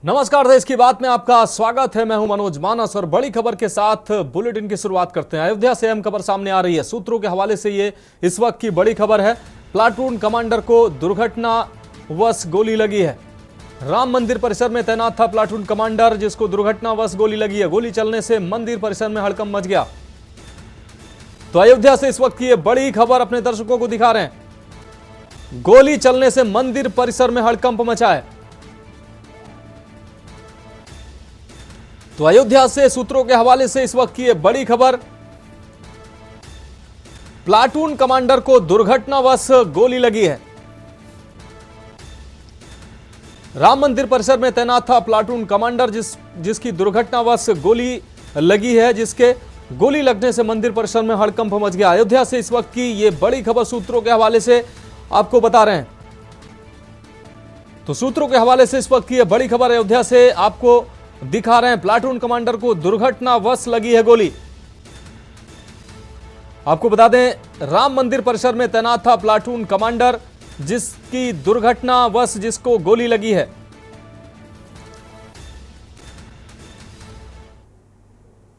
नमस्कार, देश की बात में आपका स्वागत है। मैं हूं मनोज मानस और बड़ी खबर के साथ बुलेटिन की शुरुआत करते हैं। अयोध्या से अहम खबर सामने आ रही है। सूत्रों के हवाले से ये इस वक्त की बड़ी खबर है। प्लाटून कमांडर को दुर्घटनावश गोली लगी है। राम मंदिर परिसर में तैनात था प्लाटून कमांडर, जिसको दुर्घटनावश गोली लगी है। गोली चलने से मंदिर परिसर में हड़कंप मच गया। तो अयोध्या से इस वक्त की ये बड़ी खबर अपने दर्शकों को दिखा रहे हैं। गोली चलने से मंदिर परिसर में हड़कंप मचा है। तो अयोध्या से सूत्रों के हवाले से इस वक्त की ये बड़ी खबर, प्लाटून कमांडर को दुर्घटनावश गोली लगी है। राम मंदिर परिसर में तैनात था प्लाटून कमांडर, जिसकी दुर्घटनावश गोली लगी है, जिसके गोली लगने से मंदिर परिसर में हड़कंप मच गया। अयोध्या से इस वक्त की ये बड़ी खबर सूत्रों के हवाले से आपको बता रहे हैं। तो सूत्रों के हवाले से इस वक्त की ये बड़ी खबर अयोध्या से आपको दिखा रहे हैं। प्लाटून कमांडर को दुर्घटनावश लगी है गोली। आपको बता दें, राम मंदिर परिसर में तैनात था प्लाटून कमांडर, जिसकी दुर्घटनावश जिसको गोली लगी है।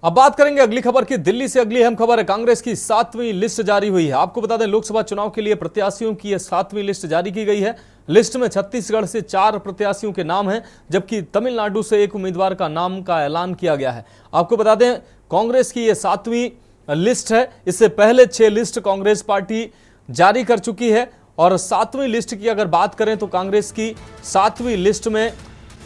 अब बात करेंगे अगली खबर की। दिल्ली से अगली अहम खबर है। कांग्रेस की 7वीं लिस्ट जारी हुई है। आपको बता दें, लोकसभा चुनाव के लिए प्रत्याशियों की यह 7वीं लिस्ट जारी की गई है। लिस्ट में छत्तीसगढ़ से 4 प्रत्याशियों के नाम हैं, जबकि तमिलनाडु से एक उम्मीदवार का नाम का ऐलान किया गया है। आपको बता दें, कांग्रेस की यह 7वीं लिस्ट है। इससे पहले 6 लिस्ट कांग्रेस पार्टी जारी कर चुकी है और 7वीं लिस्ट की अगर बात करें तो कांग्रेस की 7वीं लिस्ट में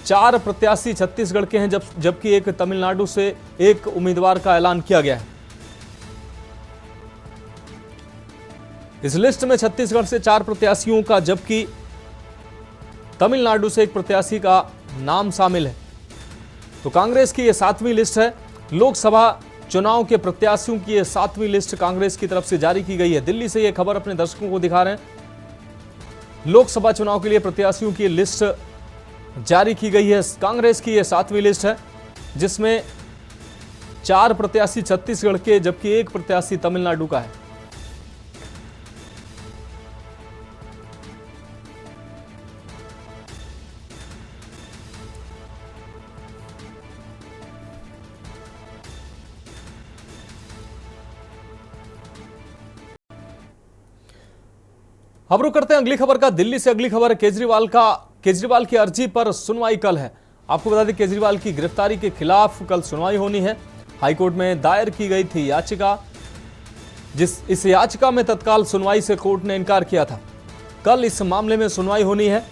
4 प्रत्याशी छत्तीसगढ़ के हैं, जबकि एक तमिलनाडु से एक उम्मीदवार का ऐलान किया गया है। इस लिस्ट में छत्तीसगढ़ से 4 प्रत्याशियों का, जबकि तमिलनाडु से एक प्रत्याशी का नाम शामिल है। तो कांग्रेस की यह 7वीं लिस्ट है। लोकसभा चुनाव के प्रत्याशियों की यह 7वीं लिस्ट कांग्रेस की तरफ से जारी की गई है। दिल्ली से यह खबर अपने दर्शकों को दिखा रहे हैं। लोकसभा चुनाव के लिए प्रत्याशियों की लिस्ट जारी की गई है। कांग्रेस की यह 7वीं लिस्ट है, जिसमें 4 प्रत्याशी छत्तीसगढ़ के, जबकि एक प्रत्याशी तमिलनाडु का है। अब रुक करते हैं अगली खबर का। दिल्ली से अगली खबर है केजरीवाल की अर्जी पर सुनवाई कल है। आपको बता दें, केजरीवाल की गिरफ्तारी के खिलाफ कल सुनवाई होनी है। हाईकोर्ट में दायर की गई थी याचिका, इस याचिका में तत्काल सुनवाई से कोर्ट ने इनकार किया था। कल इस मामले में सुनवाई होनी है।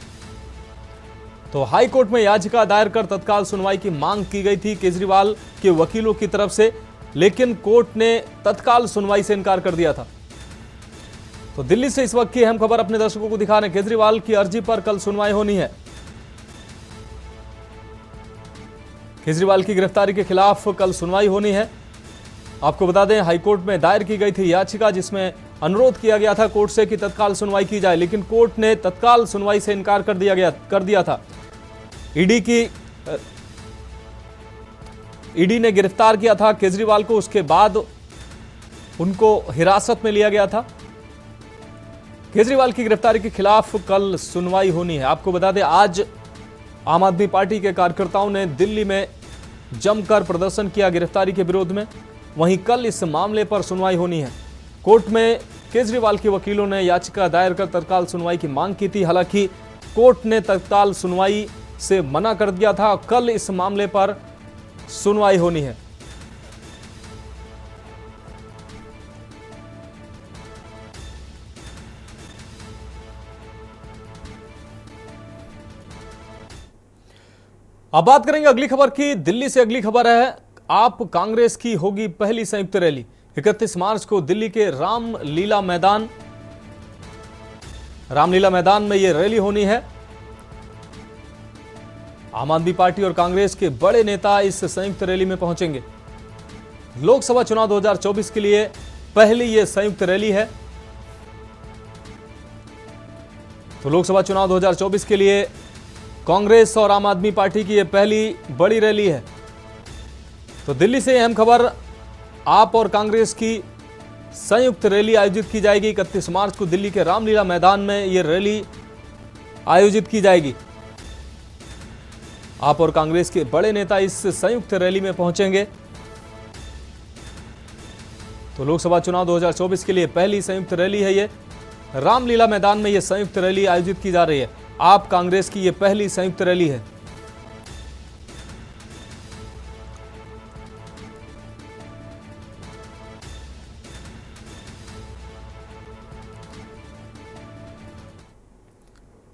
तो हाईकोर्ट में याचिका दायर कर तत्काल सुनवाई की मांग की गई थी केजरीवाल के वकीलों की तरफ से, लेकिन कोर्ट ने तत्काल सुनवाई से इनकार कर दिया था। तो दिल्ली से इस वक्त की अहम खबर अपने दर्शकों को दिखा रहे हैं। केजरीवाल की अर्जी पर कल सुनवाई होनी है। केजरीवाल की गिरफ्तारी के खिलाफ कल सुनवाई होनी है। आपको बता दें, हाईकोर्ट में दायर की गई थी याचिका, जिसमें अनुरोध किया गया था कोर्ट से कि तत्काल सुनवाई की जाए, लेकिन कोर्ट ने तत्काल सुनवाई से इनकार कर दिया था। ईडी ने गिरफ्तार किया था केजरीवाल को, उसके बाद उनको हिरासत में लिया गया था। केजरीवाल की गिरफ्तारी के खिलाफ कल सुनवाई होनी है। आपको बता दें, आज आम आदमी पार्टी के कार्यकर्ताओं ने दिल्ली में जमकर प्रदर्शन किया गिरफ्तारी के विरोध में। वहीं कल इस मामले पर सुनवाई होनी है। कोर्ट में केजरीवाल के वकीलों ने याचिका दायर कर तत्काल सुनवाई की मांग की थी। हालांकि कोर्ट ने तत्काल सुनवाई से मना कर दिया था। कल इस मामले पर सुनवाई होनी है। अब बात करेंगे अगली खबर की। दिल्ली से अगली खबर है, आप कांग्रेस की होगी पहली संयुक्त रैली। 31 मार्च को दिल्ली के रामलीला मैदान में यह रैली होनी है। आम आदमी पार्टी और कांग्रेस के बड़े नेता इस संयुक्त रैली में पहुंचेंगे। लोकसभा चुनाव 2024 के लिए पहली यह संयुक्त रैली है। तो लोकसभा चुनाव 2024 के लिए कांग्रेस और आम आदमी पार्टी की यह पहली बड़ी रैली है। तो दिल्ली से अहम खबर, आप और कांग्रेस की संयुक्त रैली आयोजित की जाएगी। 31 मार्च को दिल्ली के रामलीला मैदान में यह रैली आयोजित की जाएगी। आप और कांग्रेस के बड़े नेता इस संयुक्त रैली में पहुंचेंगे। तो लोकसभा चुनाव 2024 के लिए पहली संयुक्त रैली है ये। रामलीला मैदान में ये संयुक्त रैली आयोजित की जा रही है। आप कांग्रेस की ये पहली संयुक्त रैली है।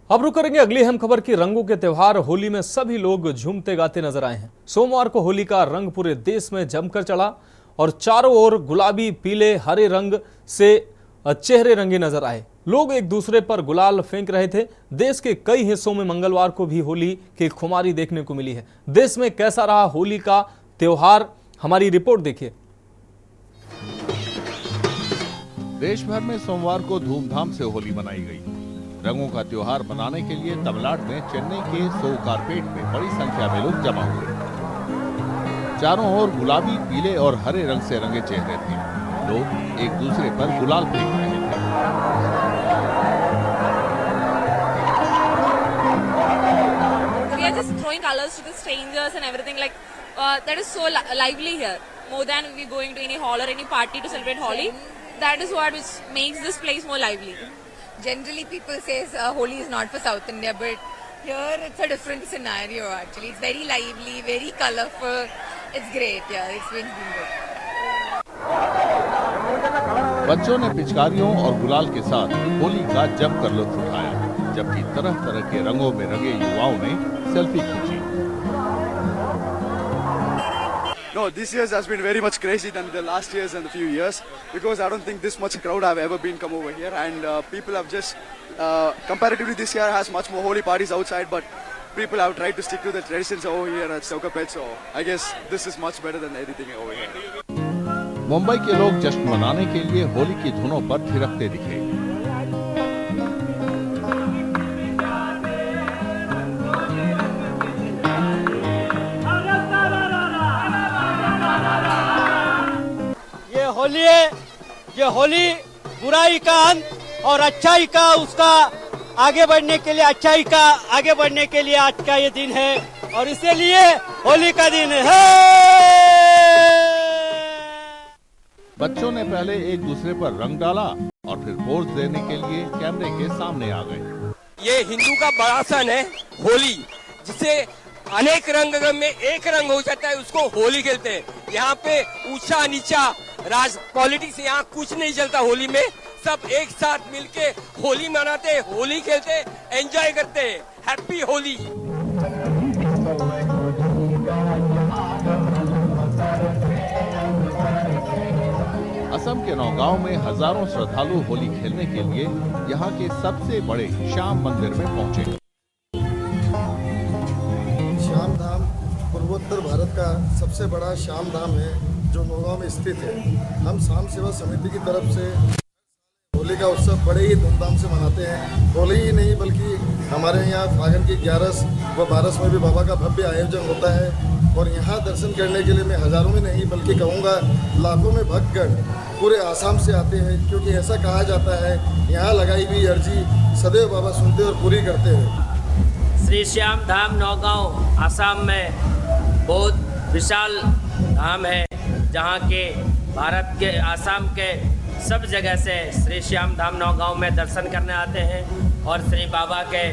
अब रुक करेंगे अगली अहम खबर की। रंगों के त्योहार होली में सभी लोग झूमते गाते नजर आए हैं। सोमवार को होली का रंग पूरे देश में जमकर चढ़ा और चारों ओर गुलाबी, पीले, हरे रंग से चेहरे रंगे नजर आए। लोग एक दूसरे पर गुलाल फेंक रहे थे। देश के कई हिस्सों में मंगलवार को भी होली की खुमारी देखने को मिली है। देश में कैसा रहा होली का त्योहार, हमारी रिपोर्ट देखिए। देश भर में सोमवार को धूमधाम से होली मनाई गई। रंगों का त्योहार मनाने के लिए तमिलनाडु में चेन्नई के सो कारपेट में बड़ी संख्या में लोग जमा हुए। चारों ओर गुलाबी, पीले और हरे रंग से रंगे चेहरे थे। लोग एक दूसरे पर गुलाल फेंक रहे थे। We are just throwing colors to the strangers and everything like that is so lively here. More than we going to any hall or any party to celebrate Holi. That is what which makes this place more lively. Generally, people say Holi is not for South India, but here it's a different scenario. Actually, it's very lively, very colorful. It's great. Yeah, it's been good. बच्चों ने पिचकारियों और गुलाल के साथ होली का जमकर लुत्फ उठाया, जबकि तरह तरह के रंगों में रंगे युवाओं ने सेल्फी खींची। No, this year has been very much crazy than the last years and a few years, because I don't think this much crowd have ever been come over here, and people have just comparatively this year has much more holy parties outside, but people have tried to stick to the traditions over here at Saukapet, so I guess this is much better than anything over here. Mumbai के लोग जश्न मनाने के लिए होली की धुनों पर थिरकते दिखे। होली है, ये होली बुराई का अंत और अच्छाई का उसका आगे बढ़ने के लिए, अच्छाई का आगे बढ़ने के लिए आज का ये दिन है और इसीलिए होली का दिन है। बच्चों ने पहले एक दूसरे पर रंग डाला और फिर पोज देने के लिए कैमरे के सामने आ गए। ये हिंदू का बड़ा सन है होली, जिसे अनेक रंग में एक रंग हो जाता है, उसको होली खेलते हैं। यहाँ पे ऊंचा नीचा राज पॉलिटिक्स यहाँ कुछ नहीं चलता। होली में सब एक साथ मिलके होली मनाते, होली खेलते, एंजॉय करते। हैप्पी होली। असम के नौगांव में हजारों श्रद्धालु होली खेलने के लिए यहाँ के सबसे बड़े श्याम मंदिर में पहुँचे। श्याम धाम पूर्वोत्तर भारत का सबसे बड़ा श्याम धाम है जो नौगांव में स्थित है। हम शाम सेवा समिति की तरफ से होली का उत्सव बड़े ही धूमधाम से मनाते हैं। होली ही नहीं बल्कि हमारे यहाँ फागन की 11 व 12 में भी बाबा का भव्य आयोजन होता है और यहाँ दर्शन करने के लिए मैं हजारों में नहीं बल्कि कहूँगा लाखों में भक्तगण पूरे आसाम से आते हैं, क्योंकि ऐसा कहा जाता है यहाँ लगाई हुई अर्जी सदैव बाबा सुनते और पूरी करते हैं। श्री श्याम धाम नौगांव आसाम में बहुत विशाल धाम है, जहाँ के भारत के आसाम के सब जगह से श्री श्याम धाम नौगांव में दर्शन करने आते हैं और श्री बाबा के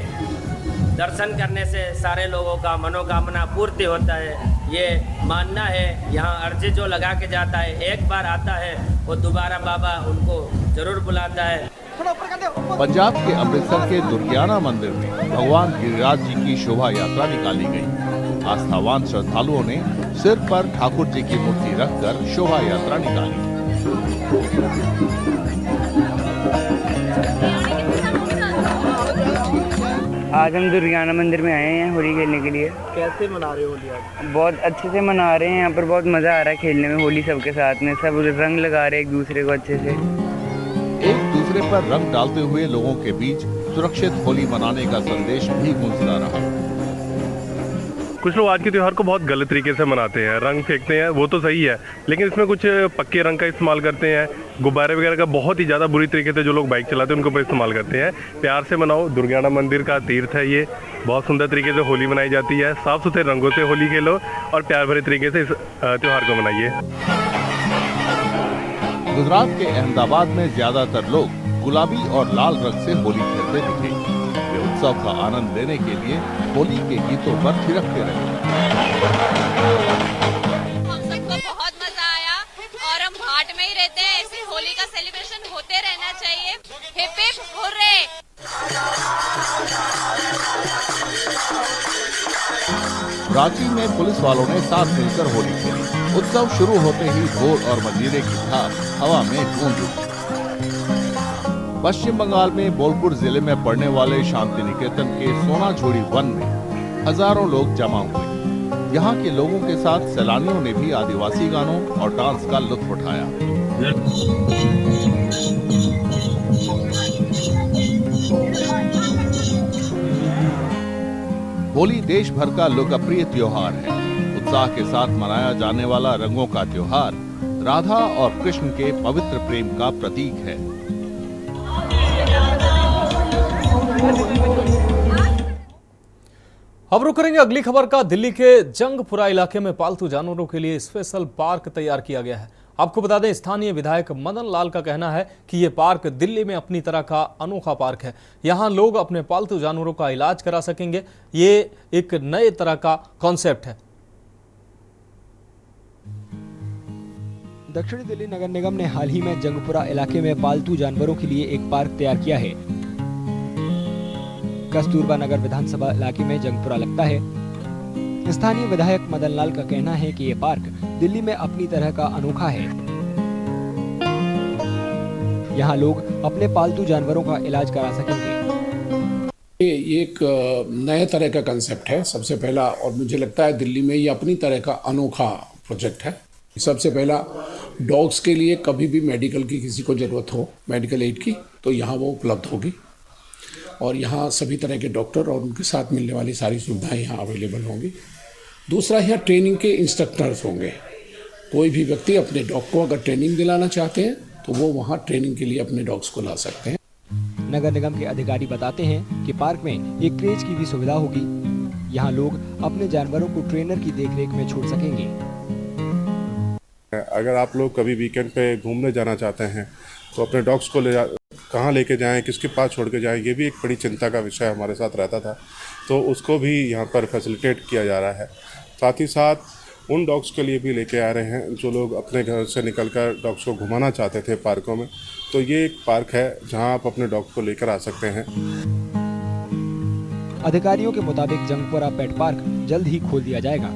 दर्शन करने से सारे लोगों का मनोकामना पूर्ति होता है। ये मानना है, यहाँ अर्जी जो लगा के जाता है, एक बार आता है वो दोबारा बाबा उनको जरूर बुलाता है। पंजाब के अमृतसर के दुर्गियाना मंदिर में भगवान गिरिराज जी की शोभा यात्रा निकाली गई। आस्थावान श्रद्धालुओं ने सिर पर ठाकुर जी की मूर्ति रखकर शोभा यात्रा निकाली। आज हम दुर्गियाना मंदिर में आए हैं होली खेलने के लिए। कैसे मना रहे हो होली आज? बहुत अच्छे से मना रहे हैं। यहाँ पर बहुत मज़ा आ रहा है खेलने में होली। सबके साथ में सब रंग लगा रहे हैं एक दूसरे को अच्छे से। एक दूसरे पर रंग डालते हुए लोगों के बीच सुरक्षित होली मनाने का संदेश भी गूंजता रहा। कुछ लोग आज के त्यौहार को बहुत गलत तरीके से मनाते हैं, रंग फेंकते हैं, वो तो सही है, लेकिन इसमें कुछ पक्के रंग का इस्तेमाल करते हैं, गुब्बारे वगैरह का बहुत ही ज़्यादा बुरी तरीके से जो लोग बाइक चलाते हैं उनको पर इस्तेमाल करते हैं। प्यार से मनाओ, दुर्गाना मंदिर का तीर्थ है ये, बहुत सुंदर तरीके से होली मनाई जाती है। साफ़ सुथरे रंगों से होली खेलो और प्यार भरे तरीके से इस त्यौहार को मनाइए। गुजरात के अहमदाबाद में ज्यादातर लोग गुलाबी और लाल रंग से होली खेलते दिखे। वे उत्सव का आनंद लेने के लिए होली के गीतों पर थिरकते रहे। हम सबको बहुत मजा आया और हम घाट में ही रहते हैं, ऐसे होली का सेलिब्रेशन होते रहना चाहिए। Hip hip hurray. रांची में पुलिस वालों ने साथ मिलकर होली खेली। उत्सव शुरू होते ही ढोल और मंजीरे की थाप हवा में गूंज उठी। पश्चिम बंगाल में बोलपुर जिले में पड़ने वाले शांति निकेतन के सोनाझोड़ी वन में हजारों लोग जमा हुए। यहाँ के लोगों के साथ सैलानियों ने भी आदिवासी गानों और डांस का लुत्फ उठाया। होली देश भर का लोकप्रिय त्योहार है। उत्साह के साथ मनाया जाने वाला रंगों का त्योहार राधा और कृष्ण के पवित्र प्रेम का प्रतीक है। अब रुक करेंगे अगली खबर का। दिल्ली के जंगपुरा इलाके में पालतू जानवरों के लिए स्पेशल पार्क तैयार किया गया है। आपको बता दें, स्थानीय विधायक मदन लाल का कहना है कि ये पार्क दिल्ली में अपनी तरह का अनोखा पार्क है। यहाँ लोग अपने पालतू जानवरों का इलाज करा सकेंगे। ये एक नए तरह का कॉन्सेप्ट है। दक्षिणी दिल्ली नगर निगम ने हाल ही में जंगपुरा इलाके में पालतू जानवरों के लिए एक पार्क तैयार किया है। कस्तूरबा नगर विधानसभा इलाके में जंगपुरा लगता है। स्थानीय विधायक मदन लाल का कहना है कि ये पार्क दिल्ली में अपनी तरह का अनोखा है। यहाँ लोग अपने पालतू जानवरों का इलाज करा सकेंगे। ये एक नए तरह का कंसेप्ट है सबसे पहला, और मुझे लगता है दिल्ली में ये अपनी तरह का अनोखा प्रोजेक्ट है। सबसे पहला, डॉग्स के लिए कभी भी मेडिकल की किसी को ज़रूरत हो, मेडिकल एड की, तो यहाँ वो उपलब्ध होगी और यहाँ सभी तरह के डॉक्टर और उनके साथ मिलने वाली सारी सुविधाएं यहाँ अवेलेबल होंगी। दूसरा, यहाँ ट्रेनिंग के इंस्ट्रक्टर्स होंगे। कोई भी व्यक्ति अपने डॉग को अगर ट्रेनिंग दिलाना चाहते हैं तो वो वहाँ ट्रेनिंग के लिए अपने डॉग्स को ला सकते हैं। नगर निगम के अधिकारी बताते हैं कि पार्क में एक क्रेज की भी सुविधा होगी। यहाँ लोग अपने जानवरों को ट्रेनर की देखरेख में छोड़ सकेंगे। अगर आप लोग कभी वीकेंड पे घूमने जाना चाहते हैं तो अपने डॉग्स को कहाँ लेके जाएं, किसके पास छोड़ के जाएं, ये भी एक बड़ी चिंता का विषय हमारे साथ रहता था। तो उसको भी यहाँ पर फैसिलिटेट किया जा रहा है। साथ ही साथ उन डॉग्स के लिए भी लेके आ रहे हैं जो लोग अपने घर से निकलकर डॉग्स को घुमाना चाहते थे पार्कों में। तो ये एक पार्क है जहाँ आप अपने डॉग को लेकर आ सकते हैं। अधिकारियों के मुताबिक जंगपुरा पेट पार्क जल्द ही खोल दिया जाएगा।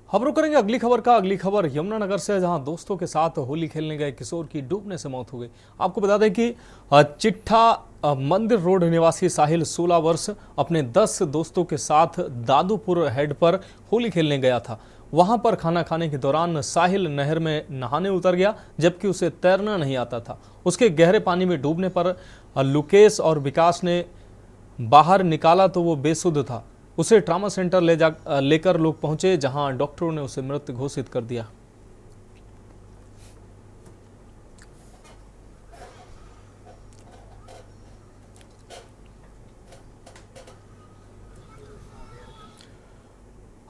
हम रुक करेंगे अगली खबर का। अगली खबर यमुनानगर से, जहां दोस्तों के साथ होली खेलने गए किशोर की डूबने से मौत हो गई। आपको बता दें कि चिट्ठा मंदिर रोड निवासी साहिल 16 वर्ष अपने 10 दोस्तों के साथ दादूपुर हेड पर होली खेलने गया था। वहां पर खाना खाने के दौरान साहिल नहर में नहाने उतर गया, जबकि उसे तैरना नहीं आता था। उसके गहरे पानी में डूबने पर लुकेश और विकास ने बाहर निकाला तो वो बेसुध था। उसे ट्रामा सेंटर लेकर लोग पहुंचे, जहां डॉक्टरों ने उसे मृत घोषित कर दिया।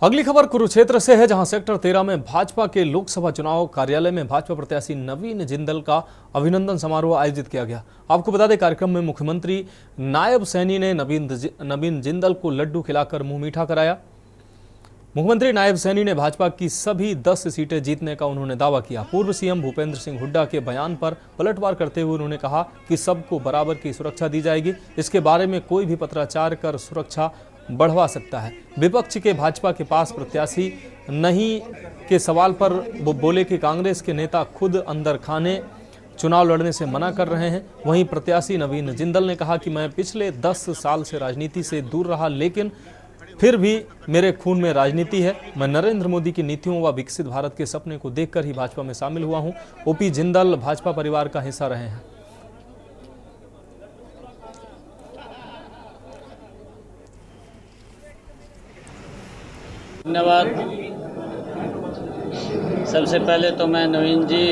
अगली खबर कुरुक्षेत्र से है, जहां सेक्टर 13 में भाजपा के लोकसभा चुनाव कार्यालय में भाजपा प्रत्याशी नवीन जिंदल का अभिनंदन समारोह आयोजित किया गया। आपको बता दें, कार्यक्रम में मुख्यमंत्री नायब सैनी ने नवीन जिंदल को लड्डू खिलाकर मुंह मीठा कराया। मुख्यमंत्री नायब सैनी ने भाजपा की सभी 10 सीटें जीतने का उन्होंने दावा किया। पूर्व सीएम भूपेंद्र सिंह हुड्डा के बयान पर पलटवार करते हुए उन्होंने कहा कि सबको बराबर की सुरक्षा दी जाएगी। इसके बारे में कोई भी पत्राचार कर सुरक्षा बढ़वा सकता है। विपक्ष के भाजपा के पास प्रत्याशी नहीं के सवाल पर वो बोले कि कांग्रेस के नेता खुद अंदर खाने चुनाव लड़ने से मना कर रहे हैं। वहीं प्रत्याशी नवीन जिंदल ने कहा कि मैं पिछले 10 साल से राजनीति से दूर रहा, लेकिन फिर भी मेरे खून में राजनीति है। मैं नरेंद्र मोदी की नीतियों व विकसित भारत के सपने को देखकर ही भाजपा में शामिल हुआ हूं। ओपी जिंदल भाजपा परिवार का हिस्सा रहे हैं। धन्यवाद। सबसे पहले तो मैं नवीन जी,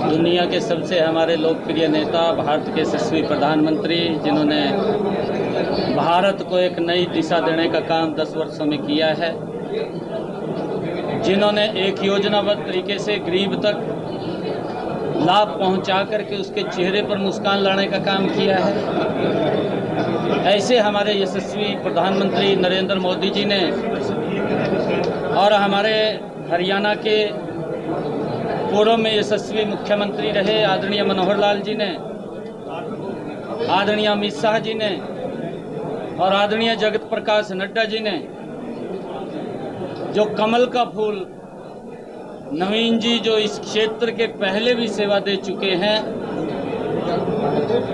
दुनिया के सबसे हमारे लोकप्रिय नेता, भारत के यशस्वी प्रधानमंत्री, जिन्होंने भारत को एक नई दिशा देने का काम 10 वर्षों में किया है, जिन्होंने एक योजनाबद्ध तरीके से गरीब तक लाभ पहुंचा करके उसके चेहरे पर मुस्कान लाने का काम किया है, ऐसे हमारे यशस्वी प्रधानमंत्री नरेंद्र मोदी जी ने और हमारे हरियाणा के पूर्व में यशस्वी मुख्यमंत्री रहे आदरणीय मनोहर लाल जी ने, आदरणीय अमित शाह जी ने और आदरणीय जगत प्रकाश नड्डा जी ने जो कमल का फूल, नवीन जी जो इस क्षेत्र के पहले भी सेवा दे चुके हैं,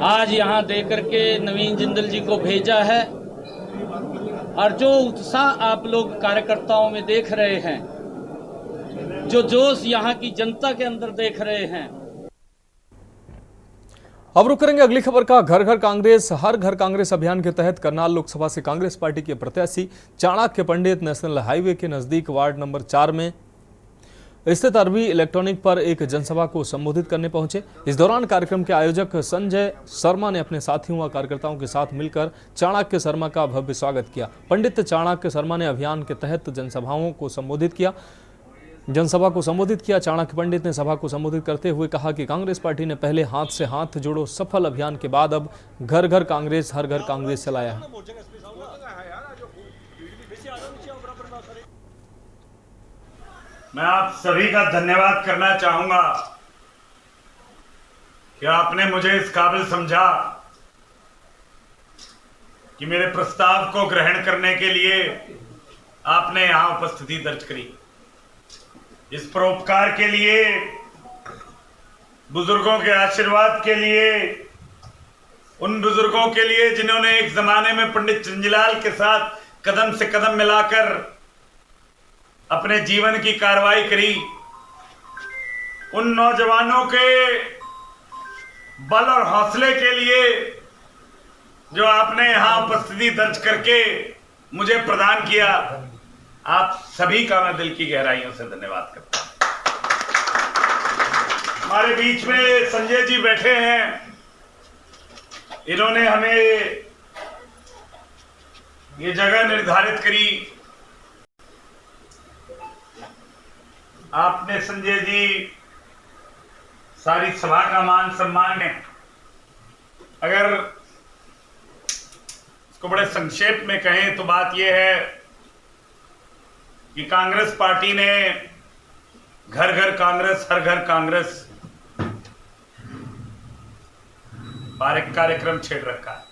आज यहाँ दे करके नवीन जिंदल जी को भेजा है। और जो उत्साह आप लोग कार्यकर्ताओं में देख रहे हैं, जो जोश यहाँ की जनता के अंदर देख रहे हैं। अब रुक करेंगे अगली खबर का। घर घर कांग्रेस, हर घर कांग्रेस अभियान के तहत करनाल लोकसभा से कांग्रेस पार्टी के प्रत्याशी चाणक्य पंडित नेशनल हाईवे के नजदीक वार्ड नंबर 4 में स्थित अरबी इलेक्ट्रॉनिक पर एक जनसभा को संबोधित करने पहुंचे। इस दौरान कार्यक्रम के आयोजक संजय शर्मा ने अपने साथियों व कार्यकर्ताओं के साथ मिलकर चाणक्य शर्मा का भव्य स्वागत किया। पंडित चाणक्य शर्मा ने अभियान के तहत जनसभा को संबोधित किया। चाणक्य पंडित ने सभा को संबोधित करते हुए कहा कि कांग्रेस पार्टी ने पहले हाथ से हाथ जोड़ो सफल अभियान के बाद अब घर घर कांग्रेस, हर घर कांग्रेस चलाया है। मैं आप सभी का धन्यवाद करना चाहूंगा कि आपने मुझे इस काबिल समझा कि मेरे प्रस्ताव को ग्रहण करने के लिए आपने यहां उपस्थिति दर्ज करी। इस परोपकार के लिए, बुजुर्गों के आशीर्वाद के लिए, उन बुजुर्गों के लिए जिन्होंने एक जमाने में पंडित चंजीलाल के साथ कदम से कदम मिलाकर अपने जीवन की कार्रवाई करी, उन नौजवानों के बल और हौसले के लिए जो आपने यहां उपस्थिति दर्ज करके मुझे प्रदान किया, आप सभी का मैं दिल की गहराइयों से धन्यवाद करता हूं। हमारे बीच में संजय जी बैठे हैं, इन्होंने हमें ये जगह निर्धारित करी। आपने संजय जी सारी सभा का मान सम्मान है। अगर इसको बड़े संक्षेप में कहें तो बात यह है कि कांग्रेस पार्टी ने घर घर कांग्रेस, हर घर कांग्रेस पर एक कार्यक्रम छेड़ रखा है।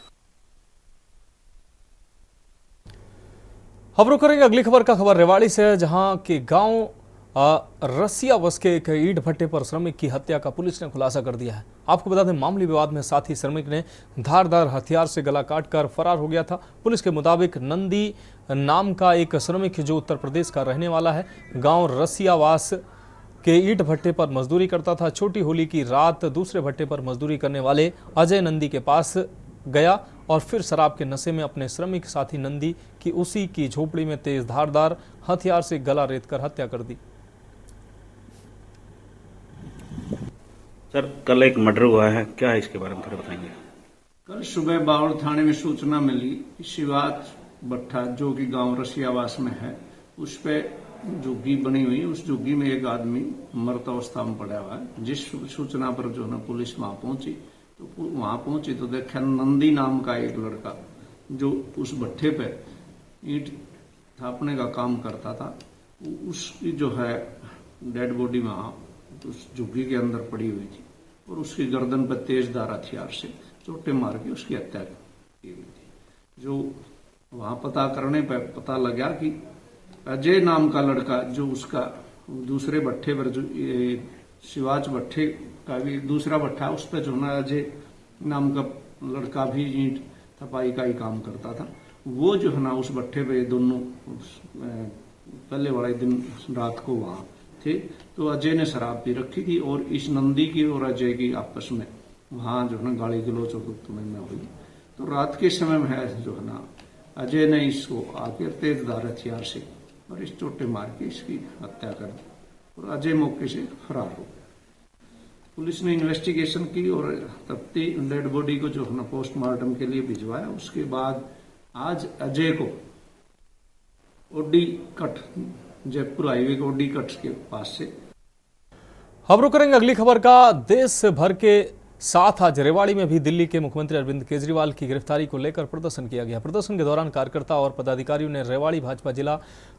खबरों करेंगे अगली खबर का। खबर रेवाड़ी से, जहां के गांव रसिया बस के एक ईंट भट्टे पर श्रमिक की हत्या का पुलिस ने खुलासा कर दिया है। आपको बता दें, मामूली विवाद में साथी श्रमिक ने धारदार हथियार से गला काटकर फरार हो गया था। पुलिस के मुताबिक नंदी नाम का एक श्रमिक जो उत्तर प्रदेश का रहने वाला है, गांव रसियावास के ईंट भट्टे पर मजदूरी करता था। छोटी होली की रात दूसरे भट्टे पर मजदूरी करने वाले अजय नंदी के पास गया और फिर शराब के नशे में अपने श्रमिक साथी नंदी की उसी की झोपड़ी में तेज धारदार हथियार से गला रेतकर हत्या कर दी। सर, कल एक मर्डर हुआ है, क्या है इसके बारे में थोड़ा बताएंगे? कल सुबह बावड़ थाने में सूचना मिली कि शिवाज भट्टा जो कि गांव रसियावास में है, उस पे झुग्गी बनी हुई, उस झुग्गी में एक आदमी मृत अवस्था में पड़ा हुआ है। जिस सूचना पर जो है पुलिस वहां पहुंची तो देखा नंदी नाम का एक लड़का जो उस भट्टे पे ईंट थापने का काम करता था, उसकी जो है डेड बॉडी वहां उस झुग्गी के अंदर पड़ी हुई थी और उसकी गर्दन पर तेजधार हथियार से चोटें मार के उसकी हत्या की हुई थी। जो वहां पता करने पर पता लगा कि अजय नाम का लड़का जो उसका दूसरे भट्टे पर, जो शिवाज भट्टे का भी दूसरा भट्टा, उस पर जो ना अजय नाम का लड़का भी ईंट थपाई का ही काम करता था। वो जो है ना उस भट्टे पे दोनों पहले वाले दिन रात को वहां थे। तो अजय ने शराब पी रखी थी और इस नंदी की और अजय की आपस में वहां जो है ना गाली गलौच और में हुई। तो रात के समय में है जो है ना अजय ने इसको आकर तेजधार हथियार से और इस चोटे मार के इसकी हत्या कर दी और अजय मौके से फरार हो गया। पुलिस ने इन्वेस्टिगेशन की और तफ्ती डेड बॉडी को जो है पोस्टमार्टम के लिए भिजवाया। उसके बाद आज अजय को ओडी कट, जयपुर हाईवे के ओडी कट के पास से। अब रुक करेंगे अगली खबर का। देश भर के साथ आज रेवाड़ी में भी दिल्ली के मुख्यमंत्री अरविंद केजरीवाल की गिरफ्तारी को लेकर प्रदर्शन किया गया। प्रदर्शन के दौरान कार्यकर्ता और पदाधिकारियों ने रेवाड़ी भाजपा जिला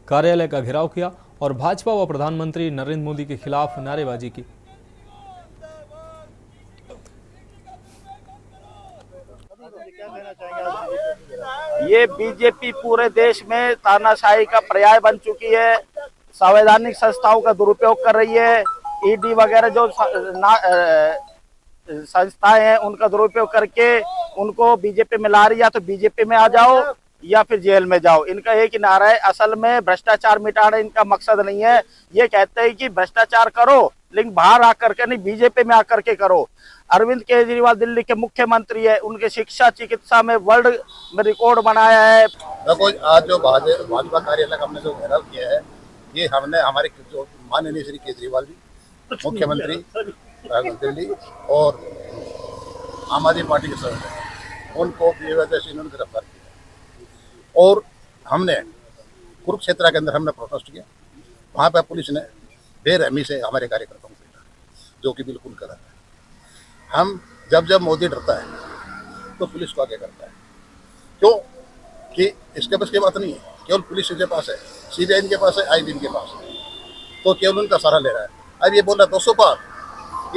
कार्यालय का घेराव किया और भाजपा व प्रधानमंत्री नरेंद्र मोदी के खिलाफ नारेबाजी की। ये बीजेपी पूरे देश में तानाशाही का पर्याय बन चुकी है। संवैधानिक संस्थाओं का दुरुपयोग कर रही है। ईडी वगैरह जो संस्थाएं हैं उनका दुरुपयोग करके उनको बीजेपी में ला रही। या तो बीजेपी में आ जाओ या फिर जेल में जाओ। इनका एक ही नारा है, असल में भ्रष्टाचार मिटाना इनका मकसद नहीं है। ये कहते हैं कि भ्रष्टाचार करो लेकिन बाहर आकर के नहीं, बीजेपी में आकर के करो। अरविंद केजरीवाल दिल्ली के मुख्यमंत्री है, उनके शिक्षा चिकित्सा में वर्ल्ड में रिकॉर्ड बनाया है। देखो आज जो भाजपा कार्यालय का हमने जो घेराव किया है, ये हमने हमारे जो माननीय श्री केजरीवाल जी मुख्यमंत्री दिल्ली और आम आदमी पार्टी के सदस्य उनको बेवजह से इन्होंने गिरफ्तार किया। और हमने कुरुक्षेत्र के अंदर हमने प्रोटेस्ट किया। वहाँ पर पुलिस ने बेरहमी से हमारे कार्यकर्ताओं को पीटा, जो कि बिल्कुल गलत है। हम जब मोदी डरता है तो पुलिस को आगे करता है, क्यों कि इसके बस की बात नहीं है। केवल पुलिस के पास है, सीबीआई इनके पास है, आईबी इनके पास है, तो केवल उनका सहारा ले रहा है। अब ये बोल रहा है 200 पार,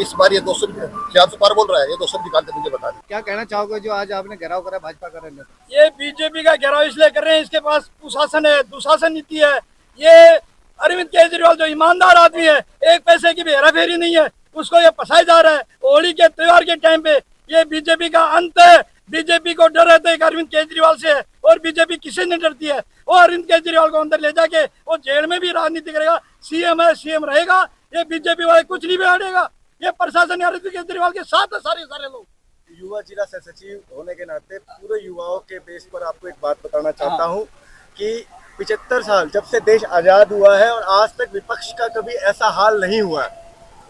इस बार ये 400 पार बोल रहा है। ये 200 निकालते मुझे बता दें। क्या कहना चाहोगे जो आज आपने घेराव करा भाजपा कार्यालय? ये बीजेपी का घेराव इसलिए कर रहे हैं, इसके पास कुशासन है, दुशासन नीति है। ये अरविंद केजरीवाल जो ईमानदार आदमी है, एक पैसे की भी हेराफेरी नहीं है, उसको ये फंसाया जा रहा है। होली के त्योहार के टाइम पे ये बीजेपी का अंत है। बीजेपी को डर रहता है अरविंद केजरीवाल से, और बीजेपी किसी नहीं डरती है। वो अरविंद केजरीवाल को अंदर ले जाके वो जेल में भी राजनीति करेगा। सीएम है, सीएम रहेगा। ये बीजेपी वाले कुछ नहीं बिगाड़ेगा। ये प्रशासन अरविंद केजरीवाल के साथ है सारे लोग। युवा जिला सह सचिव होने के नाते पूरे युवाओं के बेस पर आपको एक बात बताना चाहता हूँ कि 75 साल जब से देश आजाद हुआ है और आज तक विपक्ष का कभी ऐसा हाल नहीं हुआ है।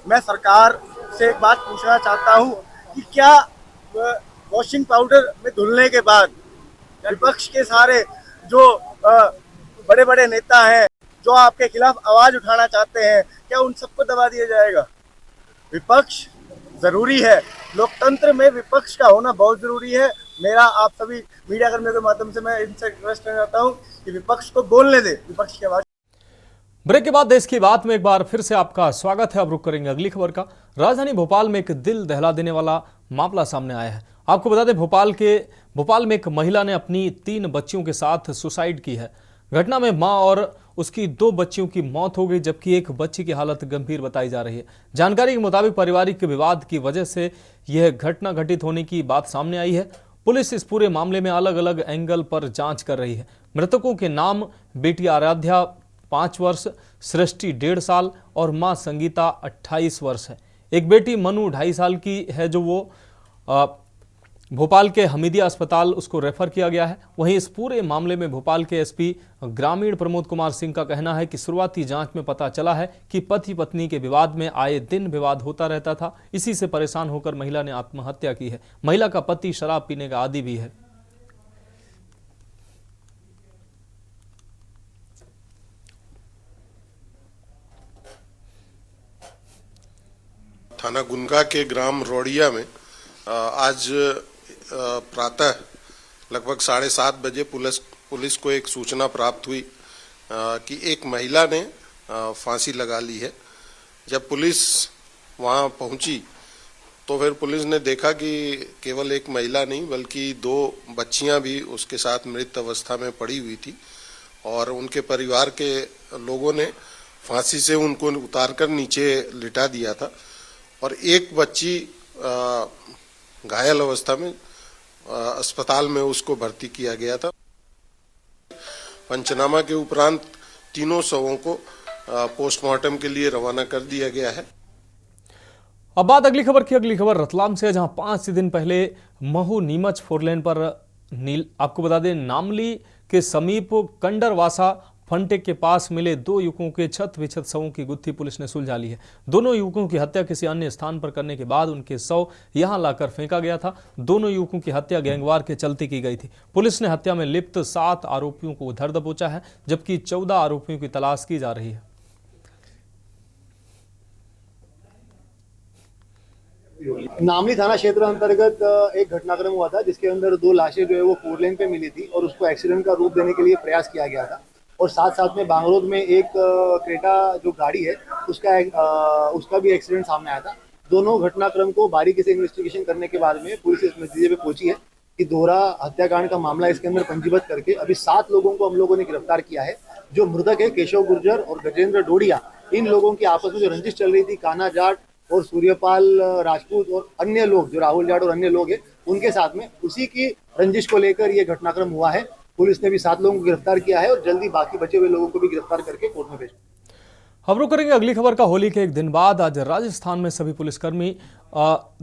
मैं सरकार से एक बात पूछना चाहता हूँ कि क्या वॉशिंग पाउडर में धुलने के बाद विपक्ष के सारे जो बड़े बड़े नेता हैं जो आपके खिलाफ आवाज उठाना चाहते हैं, क्या उन सबको दबा दिया जाएगा? विपक्ष जरूरी है, लोकतंत्र में विपक्ष का होना बहुत जरूरी है। मेरा आप सभी मीडिया कर्मियों के माध्यम से मैं इनसे रिक्वेस्ट करना चाहता हूं कि विपक्ष को बोलने दे, विपक्ष की आवाज। ब्रेक के बाद देश की बात में एक बार फिर से आपका स्वागत है। अब रुक करेंगे अगली खबर का। राजधानी भोपाल में एक दिल दहला देने वाला मामला सामने आया है। आपको बता दें भोपाल में एक महिला ने अपनी 3 बच्चियों के साथ सुसाइड की है। घटना में मां और उसकी 2 बच्चियों की मौत हो गई, जबकि एक बच्ची की हालत गंभीर बताई जा रही है। जानकारी के मुताबिक पारिवारिक विवाद की वजह से यह घटना घटित होने की बात सामने आई है। पुलिस इस पूरे मामले में अलग अलग एंगल पर जांच कर रही है। मृतकों के नाम बेटी आराध्या 5 वर्ष, सृष्टि 1.5 साल और मां संगीता 28 वर्ष है। एक बेटी मनु 2.5 साल की है, जो वो भोपाल के हमीदिया अस्पताल उसको रेफर किया गया है। वहीं इस पूरे मामले में भोपाल के एसपी ग्रामीण प्रमोद कुमार सिंह का कहना है कि शुरुआती जांच में पता चला है कि पति पत्नी के विवाद में आए दिन विवाद होता रहता था। इसी से परेशान होकर महिला ने आत्महत्या की है। महिला का पति शराब पीने का आदी भी है। थाना गुनगा के ग्राम रोडिया में आज प्रातः लगभग 7:30 बजे पुलिस को एक सूचना प्राप्त हुई कि एक महिला ने फांसी लगा ली है। जब पुलिस वहां पहुंची तो फिर पुलिस ने देखा कि केवल एक महिला नहीं बल्कि 2 बच्चियां भी उसके साथ मृत अवस्था में पड़ी हुई थी और उनके परिवार के लोगों ने फांसी से उनको उतारकर नीचे लिटा दिया था और एक बच्ची घायल अवस्था में अस्पताल में उसको भर्ती किया गया था। पंचनामा के उपरांत तीनों शवों को पोस्टमार्टम के लिए रवाना कर दिया गया है। अब बात अगली खबर की। अगली खबर रतलाम से है, जहां 5 दिन पहले महू नीमच 4 लेन पर आपको बता दें नामली के समीप कंडरवासा फंटे के पास मिले 2 युवकों के छत विछत शवों की गुत्थी पुलिस ने सुलझा ली है। दोनों युवकों की हत्या किसी अन्य स्थान पर करने के बाद उनके शव यहां लाकर फेंका गया था। दोनों युवकों की हत्या गैंगवार के चलते की गई थी। पुलिस ने हत्या में लिप्त 7 आरोपियों को धर दबोचा है, जबकि 14 आरोपियों की तलाश की जा रही है। नामली थाना क्षेत्र अंतर्गत एक घटनाक्रम हुआ था जिसके अंदर 2 लाशें जो है वो 4 लेन पे मिली थी और उसको एक्सीडेंट का रूप देने के लिए प्रयास किया गया था। और साथ साथ में बांगरोद में एक क्रेटा जो गाड़ी है उसका भी एक्सीडेंट सामने आया था। दोनों घटनाक्रम को बारीकी से इन्वेस्टिगेशन करने के बाद में पुलिस इस नतीजे पे पहुंची है कि दोहरा हत्याकांड का मामला इसके अंदर पंजीबद्ध करके अभी 7 लोगों को हम लोगों ने गिरफ्तार किया है। जो मृतक है केशव गुर्जर और गजेंद्र डोडिया, इन लोगों की आपस में जो रंजिश चल रही थी, कान्हा जाट और सूर्यपाल राजपूत और अन्य लोग जो राहुल जाट और अन्य लोग हैं उनके साथ में, उसी की रंजिश को लेकर ये घटनाक्रम हुआ है। पुलिस ने भी 7 लोगों को गिरफ्तार किया है और जल्दी बाकी बचे हुए लोगों को भी गिरफ्तार करके कोर्ट में भेजा। खबरों करेंगे अगली खबर का। होली के एक दिन बाद आज राजस्थान में सभी पुलिसकर्मी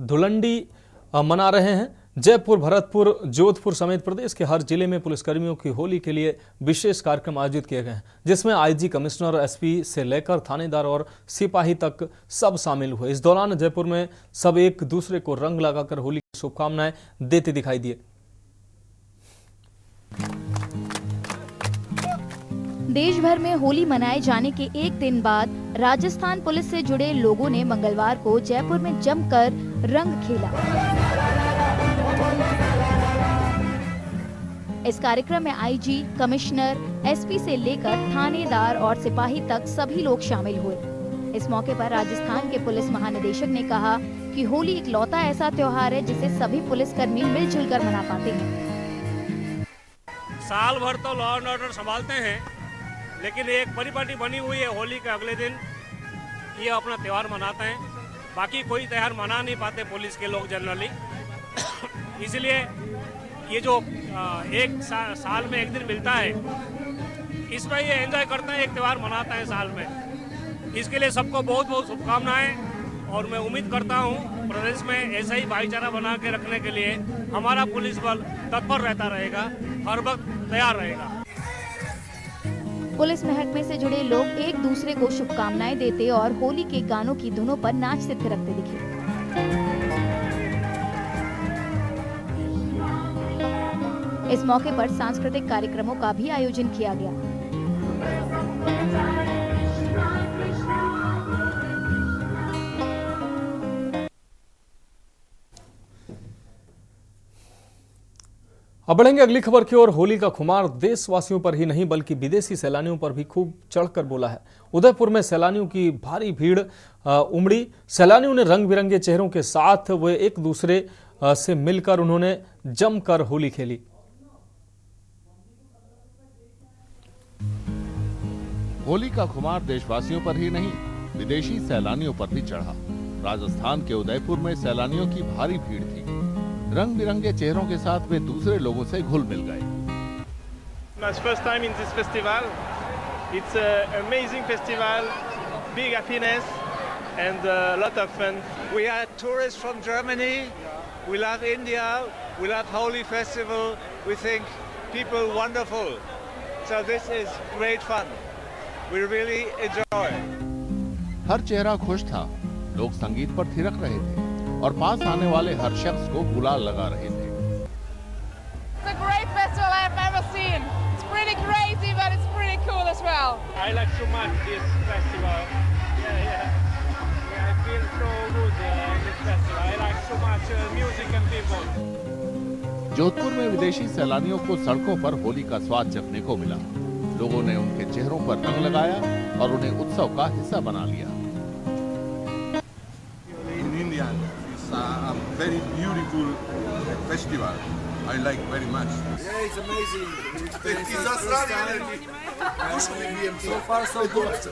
धुलंडी मना रहे हैं। जयपुर, भरतपुर, जोधपुर समेत प्रदेश के हर जिले में पुलिसकर्मियों की होली के लिए विशेष कार्यक्रम आयोजित किए गए हैं, जिसमें आईजी, कमिश्नर, एसपी से लेकर थानेदार और सिपाही तक सब शामिल हुए। इस दौरान जयपुर में सब एक दूसरे को रंग लगाकर होली की शुभकामनाएं देते दिखाई दिए। देश भर में होली मनाए जाने के एक दिन बाद राजस्थान पुलिस से जुड़े लोगों ने मंगलवार को जयपुर में जमकर रंग खेला। इस कार्यक्रम में आईजी, कमिश्नर, एसपी से लेकर थानेदार और सिपाही तक सभी लोग शामिल हुए। इस मौके पर राजस्थान के पुलिस महानिदेशक ने कहा कि होली इकलौता ऐसा त्योहार है जिसे सभी पुलिसकर्मी मिलजुल कर मना पाते हैं। साल भर तो लॉ एंड ऑर्डर संभालते हैं, लेकिन एक परिपाटी बनी हुई है होली के अगले दिन ये अपना त्यौहार मनाते हैं। बाकी कोई त्यौहार मना नहीं पाते पुलिस के लोग जनरली, इसलिए ये जो एक साल में एक दिन मिलता है इसमें ये एंजॉय करते हैं, एक त्यौहार मनाते हैं साल में। इसके लिए सबको बहुत बहुत शुभकामनाएं और मैं उम्मीद करता हूँ प्रदेश में ऐसा ही भाईचारा बना के रखने के लिए हमारा पुलिस बल तत्पर रहता रहेगा, हर वक्त तैयार रहेगा। पुलिस महकमे से जुड़े लोग एक दूसरे को शुभकामनाएं देते और होली के गानों की धुनों पर नाचते थिरकते दिखे। इस मौके पर सांस्कृतिक कार्यक्रमों का भी आयोजन किया गया। अब बढ़ेंगे अगली खबर की ओर। होली का खुमार देशवासियों पर ही नहीं बल्कि विदेशी सैलानियों पर भी खूब चढ़कर बोला है। उदयपुर में सैलानियों की भारी भीड़ उमड़ी। सैलानियों ने रंग बिरंगे चेहरों के साथ वे एक दूसरे से मिलकर उन्होंने जमकर होली खेली। होली का खुमार देशवासियों पर ही नहीं विदेशी सैलानियों पर भी चढ़ा। राजस्थान के उदयपुर में सैलानियों की भारी भीड़ थी। रंग बिरंगे चेहरों के साथ वे दूसरे लोगों से घुल मिल गए। My first time in this festival. It's an amazing festival, big happiness and a lot of fun. We are tourists from Germany. We love India. We love Holi festival. We think people wonderful. So this is great fun. We really enjoy. हर चेहरा खुश था। लोग संगीत पर थिरक रहे थे और पास आने वाले हर शख्स को गुलाल लगा रहे थे। It's a great festival I've ever seen. It's pretty crazy, but it's pretty cool as well. I like so much this festival. Yeah. I feel so good in this festival. I like so much music and people. Jodhpur में विदेशी सैलानियों को सड़कों पर होली का स्वाद चखने को मिला। लोगों ने उनके चेहरों पर रंग लगाया और उन्हें उत्सव का हिस्सा बना लिया। In India, it's a very beautiful festival. I like very much. Yeah, it's amazing. So far, so good.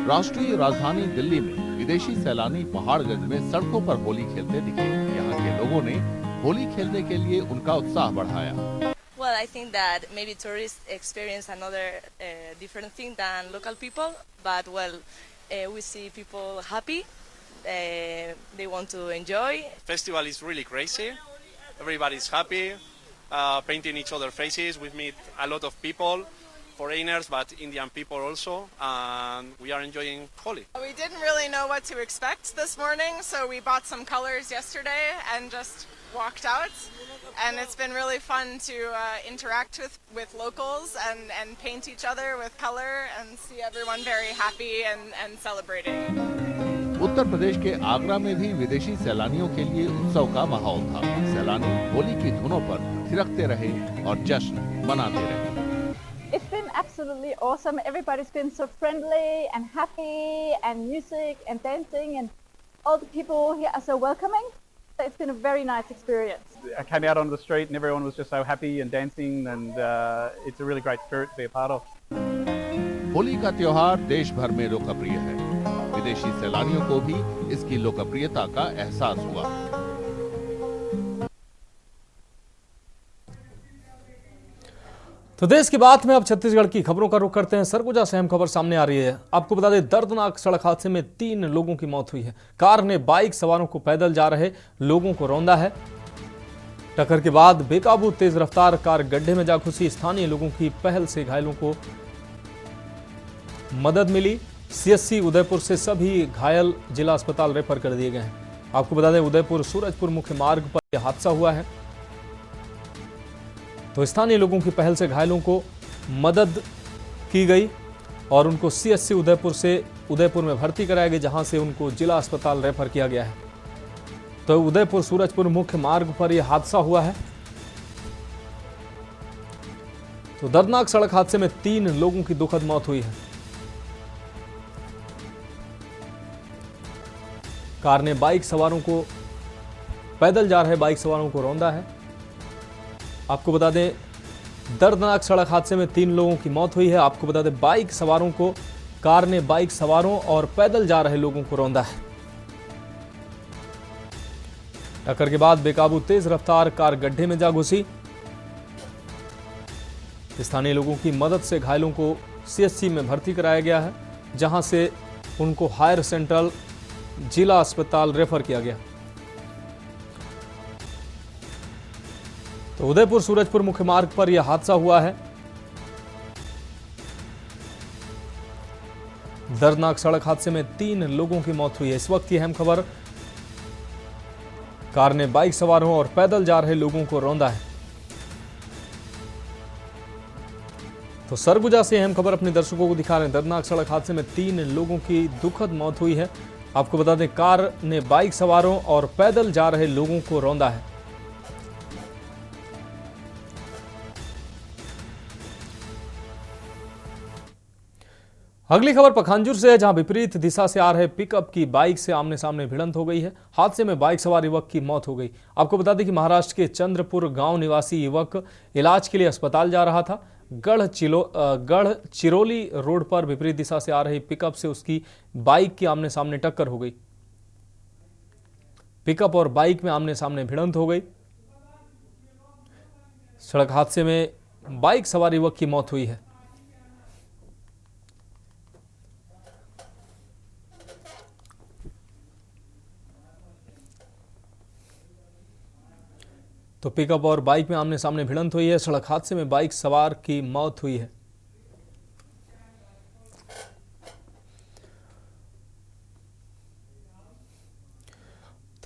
राष्ट्रीय राजधानी दिल्ली में विदेशी सैलानी पहाड़गंज में सड़कों पर होली खेलते दिखे। यहाँ के लोगों ने होली खेलने के लिए उनका उत्साह बढ़ाया। Well, I think that maybe tourists experience another different thing than local people, but we see people happy. They want to enjoy. Festival is really crazy. Everybody's happy. painting each other's faces. We meet a lot of people, foreigners, but Indian people also, and we are enjoying Holi. We didn't really know what to expect this morning, so we bought some colors yesterday and just walked out. And it's been really fun to interact with locals and paint each other with color and see everyone very happy and celebrating. Uttar Pradesh के आगरा में भी विदेशी सैलानियों के लिए उत्सव का माहौल था। सैलानी होली की धुनों पर थिरकते रहे और जश्न मनाते रहे। It's been absolutely awesome. Everybody's been so friendly and happy, and music and dancing, and all the people here are so welcoming. It's been a very nice experience. I came out onto the street and everyone was just so happy and dancing, and it's a really great spirit to be a part of. Holi का त्योहार देश भर में लोकप्रिय है। विदेशी सैलानियों को भी इसकी लोकप्रियता का एहसास हुआ। तो देश की बात में अब छत्तीसगढ़ की खबरों का रुख करते हैं। सरगुजा से अहम खबर सामने आ रही है। आपको बता दें, दर्दनाक सड़क हादसे में 3 लोगों की मौत हुई है। कार ने बाइक सवारों को पैदल जा रहे लोगों को रौंदा है। टक्कर के बाद बेकाबू तेज रफ्तार कार गड्ढे में जा घुसी। स्थानीय लोगों की पहल से घायलों को मदद मिली। सीएससी उदयपुर से सभी घायल जिला अस्पताल रेफर कर दिए गए हैं। आपको बता दें, उदयपुर सूरजपुर मुख्य मार्ग पर यह हादसा हुआ है। तो स्थानीय लोगों की पहल से घायलों को मदद की गई और उनको सीएससी उदयपुर में भर्ती कराया गया, जहां से उनको जिला अस्पताल रेफर किया गया है। तो उदयपुर सूरजपुर मुख्य मार्ग पर यह हादसा हुआ है। तो दर्दनाक सड़क हादसे में 3 लोगों की दुखद मौत हुई है। कार ने बाइक सवारों को पैदल जा रहे बाइक सवारों को रौंदा है। आपको बता दें, दर्दनाक सड़क हादसे में 3 लोगों की मौत हुई है। आपको बता दें, कार ने बाइक सवारों और पैदल जा रहे लोगों को रौंदा है। टक्कर के बाद बेकाबू तेज रफ्तार कार गड्ढे में जा घुसी। स्थानीय लोगों की मदद से घायलों को सीएससी में भर्ती कराया गया है, जहां से उनको हायर सेंट्रल जिला अस्पताल रेफर किया गया। तो उदयपुर सूरजपुर मुख्य मार्ग पर यह हादसा हुआ है। दर्दनाक सड़क हादसे में 3 लोगों की मौत हुई है। इस वक्त की अहम खबर, कार ने बाइक सवारों और पैदल जा रहे लोगों को रौंदा है। तो सरगुजा से अहम खबर अपने दर्शकों को दिखा रहे हैं। दर्दनाक सड़क हादसे में 3 लोगों की दुखद मौत हुई है। आपको बता दें, कार ने बाइक सवारों और पैदल जा रहे लोगों को रौंदा है। अगली खबर पखांजूर से है, जहां विपरीत दिशा से आ रहे पिकअप की बाइक से आमने सामने भिड़ंत हो गई है। हादसे में बाइक सवार युवक की मौत हो गई। आपको बता दें कि महाराष्ट्र के चंद्रपुर गांव निवासी युवक इलाज के लिए अस्पताल जा रहा था। गढ़ चिरोली रोड पर विपरीत दिशा से आ रही पिकअप से उसकी बाइक की आमने सामने टक्कर हो गई। पिकअप और बाइक में आमने सामने भिड़ंत हो गई। सड़क हादसे में बाइक सवार युवक की मौत हुई है। तो पिकअप और बाइक में आमने सामने भिड़ंत हुई है। सड़क हादसे में बाइक सवार की मौत हुई है।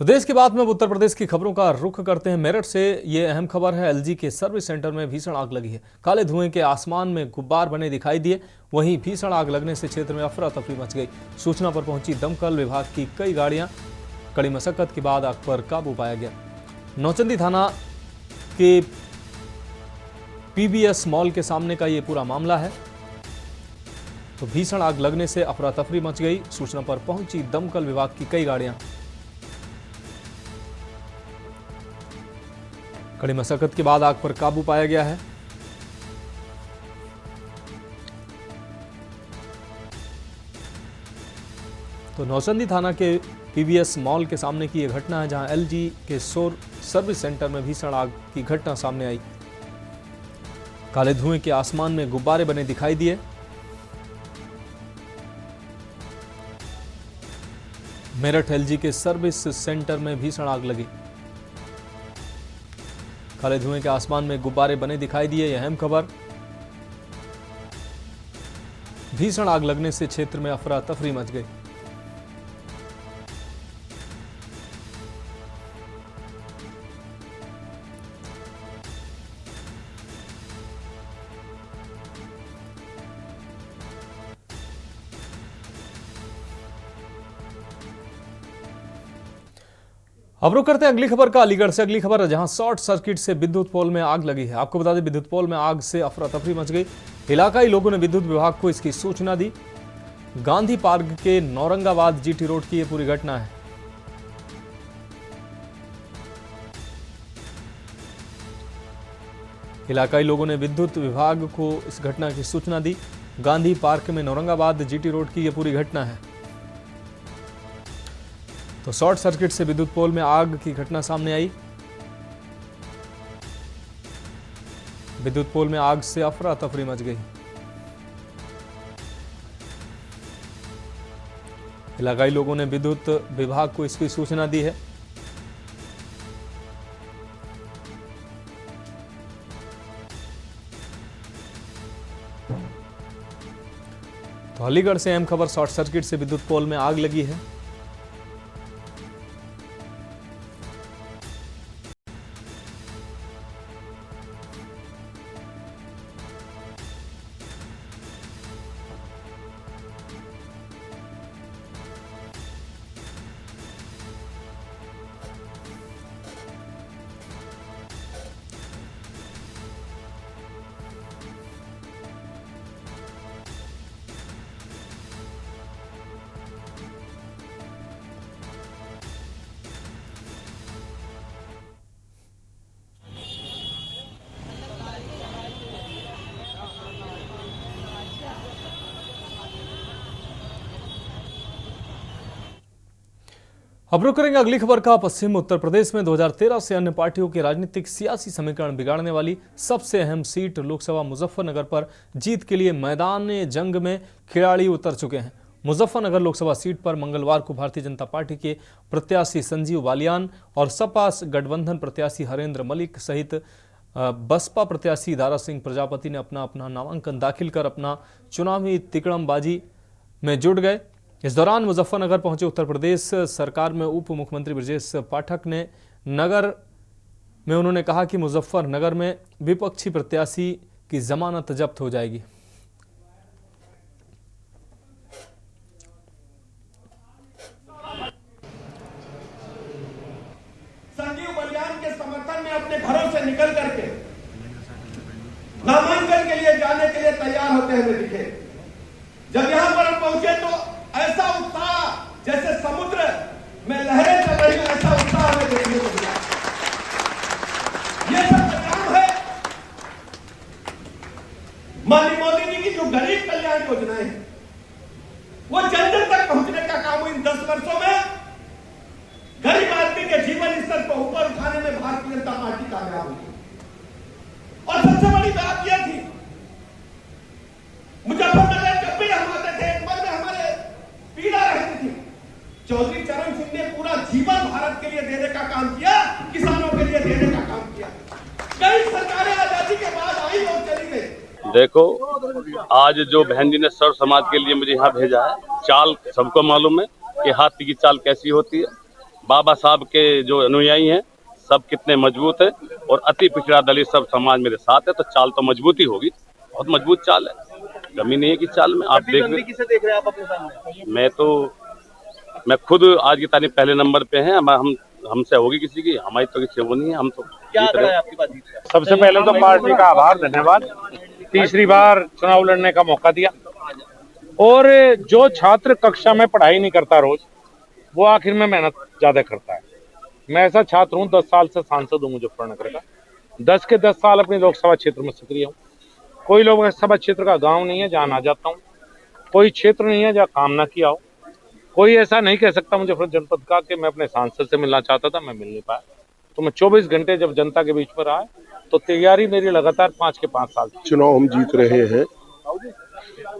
तो देश के बाद में उत्तर प्रदेश की खबरों का रुख करते हैं। मेरठ से ये अहम खबर है। एलजी के सर्विस सेंटर में भीषण आग लगी है। काले धुएं के आसमान में गुब्बार बने दिखाई दिए। वहीं भीषण आग लगने से क्षेत्र में अफरा तफरी मच गई। सूचना पर पहुंची दमकल विभाग की कई गाड़ियां। कड़ी मशक्कत के बाद आग पर काबू पाया गया। नौचंदी थाना के पीबीएस मॉल के सामने का ये पूरा मामला है। तो भीषण आग लगने से अफरा तफरी मच गई। सूचना पर पहुंची दमकल विभाग की कई गाड़ियां। कड़ी मशक्कत के बाद आग पर काबू पाया गया है। तो नौचंदी थाना के पीबीएस मॉल के सामने की यह घटना है, जहां एलजी के सर्विस सेंटर में भीषण आग की घटना सामने आई। काले धुएं के आसमान में गुब्बारे बने दिखाई दिए। मेरठ एलजी के सर्विस सेंटर में भीषण आग लगी। काले धुएं के आसमान में गुब्बारे बने दिखाई दिए। यह अहम खबर। भीषण आग लगने से क्षेत्र में अफरा तफरी मच गई। अब रुक करते हैं अगली खबर का। अलीगढ़ से अगली खबर, जहां शॉर्ट सर्किट से विद्युत पोल में आग लगी है। आपको बता दें, विद्युत पोल में आग से अफरा तफरी मच गई। इलाकाई लोगों ने विद्युत विभाग को इसकी सूचना दी। गांधी पार्क के नौरंगाबाद जीटी रोड की यह पूरी घटना है। इलाकाई लोगों ने विद्युत विभाग को इस घटना की सूचना दी। गांधी पार्क में नौरंगाबाद जीटी रोड की यह पूरी घटना है। तो शॉर्ट सर्किट से विद्युत पोल में आग की घटना सामने आई। विद्युत पोल में आग से अफरा तफरी मच गई। इलाकाई लोगों ने विद्युत विभाग को इसकी सूचना दी है। तो अलीगढ़ से अहम खबर, शॉर्ट सर्किट से विद्युत पोल में आग लगी है। अब रुक करेंगे अगली खबर का। पश्चिम उत्तर प्रदेश में 2013 से अन्य पार्टियों के राजनीतिक सियासी समीकरण बिगाड़ने वाली सबसे अहम सीट लोकसभा मुजफ्फरनगर पर जीत के लिए मैदान जंग में खिलाड़ी उतर चुके हैं। मुजफ्फरनगर लोकसभा सीट पर मंगलवार को भारतीय जनता पार्टी के प्रत्याशी संजीव बालियान और सपा गठबंधन प्रत्याशी हरेंद्र मलिक सहित बसपा प्रत्याशी दारा सिंह प्रजापति ने अपना अपना नामांकन दाखिल कर अपना चुनावी तिकड़मबाजी में जुट गए। इस दौरान मुजफ्फरनगर पहुंचे उत्तर प्रदेश सरकार में उप मुख्यमंत्री ब्रजेश पाठक ने नगर में उन्होंने कहा कि मुजफ्फरनगर में विपक्षी प्रत्याशी की जमानत जब्त हो जाएगी। संजीव बालियान के समर्थन में अपने घरों से निकल करके नामांकन के लिए जाने के लिए तैयार होते हुए दिखे। जब यहां पर हम पहुंचे तो ऐसा उत्साह जैसे समुद्र में लहरें चल रही हैं, ऐसा उत्साह हमें देखने को मिला। ये सब काम है माननीय मोदी जी की जो गरीब कल्याण योजनाएं हैं, वो जन जन तक पहुंचने का काम इन 10 वर्षों में गरीब आदमी के जीवन स्तर को ऊपर उठाने में भारतीय जनता पार्टी कामयाब हुई। और सबसे बड़ी बात यह थी, मुजफ्फरनगर जब भी हम आते थे, एक बार में हमारे पीड़ा रहती थी। चौधरी चरण सिंह ने पूरा जीवन भारत के लिए देने का काम किया, किसानों के लिए देने का काम किया। कई सरकारें आजादी के बाद आई और चली गई। देखो, आज जो बहन जी ने सर्व समाज के लिए मुझे यहाँ भेजा है, चाल सबको मालूम है कि हाथी की चाल कैसी होती है। बाबा साहब के जो अनुयायी हैं सब कितने मजबूत है और अति पिछड़ा दलित सब समाज मेरे साथ है, तो चाल तो मजबूती होगी, बहुत मजबूत चाल है, कमी नहीं है कि चाल में। आप देख रहे हैं आप अपने सामने? मैं खुद आज की तारीख पहले नंबर पे हैं। हमसे होगी किसी की, हमारी तो किसी वो नहीं है। हम तो क्या है आपकी बात? सबसे पहले तो पार्टी का आभार, धन्यवाद। तीसरी बार चुनाव लड़ने का मौका दिया। और जो छात्र कक्षा में पढ़ाई नहीं करता रोज, वो आखिर में मेहनत ज्यादा करता है। मैं ऐसा छात्र हूँ, 10 साल से सांसद हूँ मुजफ्फरनगर का। 10 के 10 साल अपने लोकसभा क्षेत्र में सक्रिय हूँ। कोई लोकसभा क्षेत्र का गांव नहीं है जहाँ ना जाता हूँ, कोई क्षेत्र नहीं है जहाँ काम ना किया हो। कोई ऐसा नहीं कह सकता मुजफ्फरनगर जनपद का कि मैं अपने सांसद से मिलना चाहता था, मैं मिल नहीं पाया। तो मैं 24 घंटे जब जनता के बीच पर आया, तो तैयारी मेरी लगातार 5 के 5 साल। चुनाव हम जीत रहे हैं,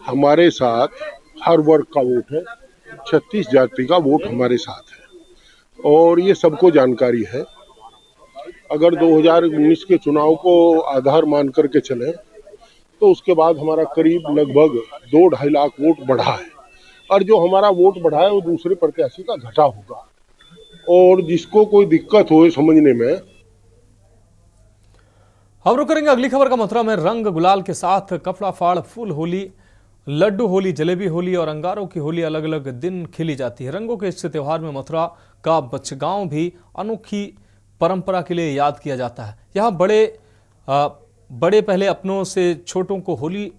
हमारे साथ हर वर्ग का वोट है, 36 जाति का वोट हमारे साथ है और ये सबको जानकारी है। अगर 2019 के चुनाव को आधार मान करके चले तो उसके बाद हमारा करीब लगभग 2-2.5 लाख वोट बढ़ा है, और जो हमारा वोट बढ़ा है वो दूसरे प्रत्याशी का घटा होगा। और जिसको कोई दिक्कत हो समझने में। हम रुक करेंगे अगली खबर का। मथुरा में रंग गुलाल के साथ कपड़ा फाड़ फूल होली, लड्डू होली, जलेबी होली और अंगारों की होली अलग अलग दिन खेली जाती है। रंगों के इस त्योहार में मथुरा का बचगांव भी अनोखी परंपरा के लिए याद किया जाता है। यहाँ बड़े पहले अपनों से छोटों को होली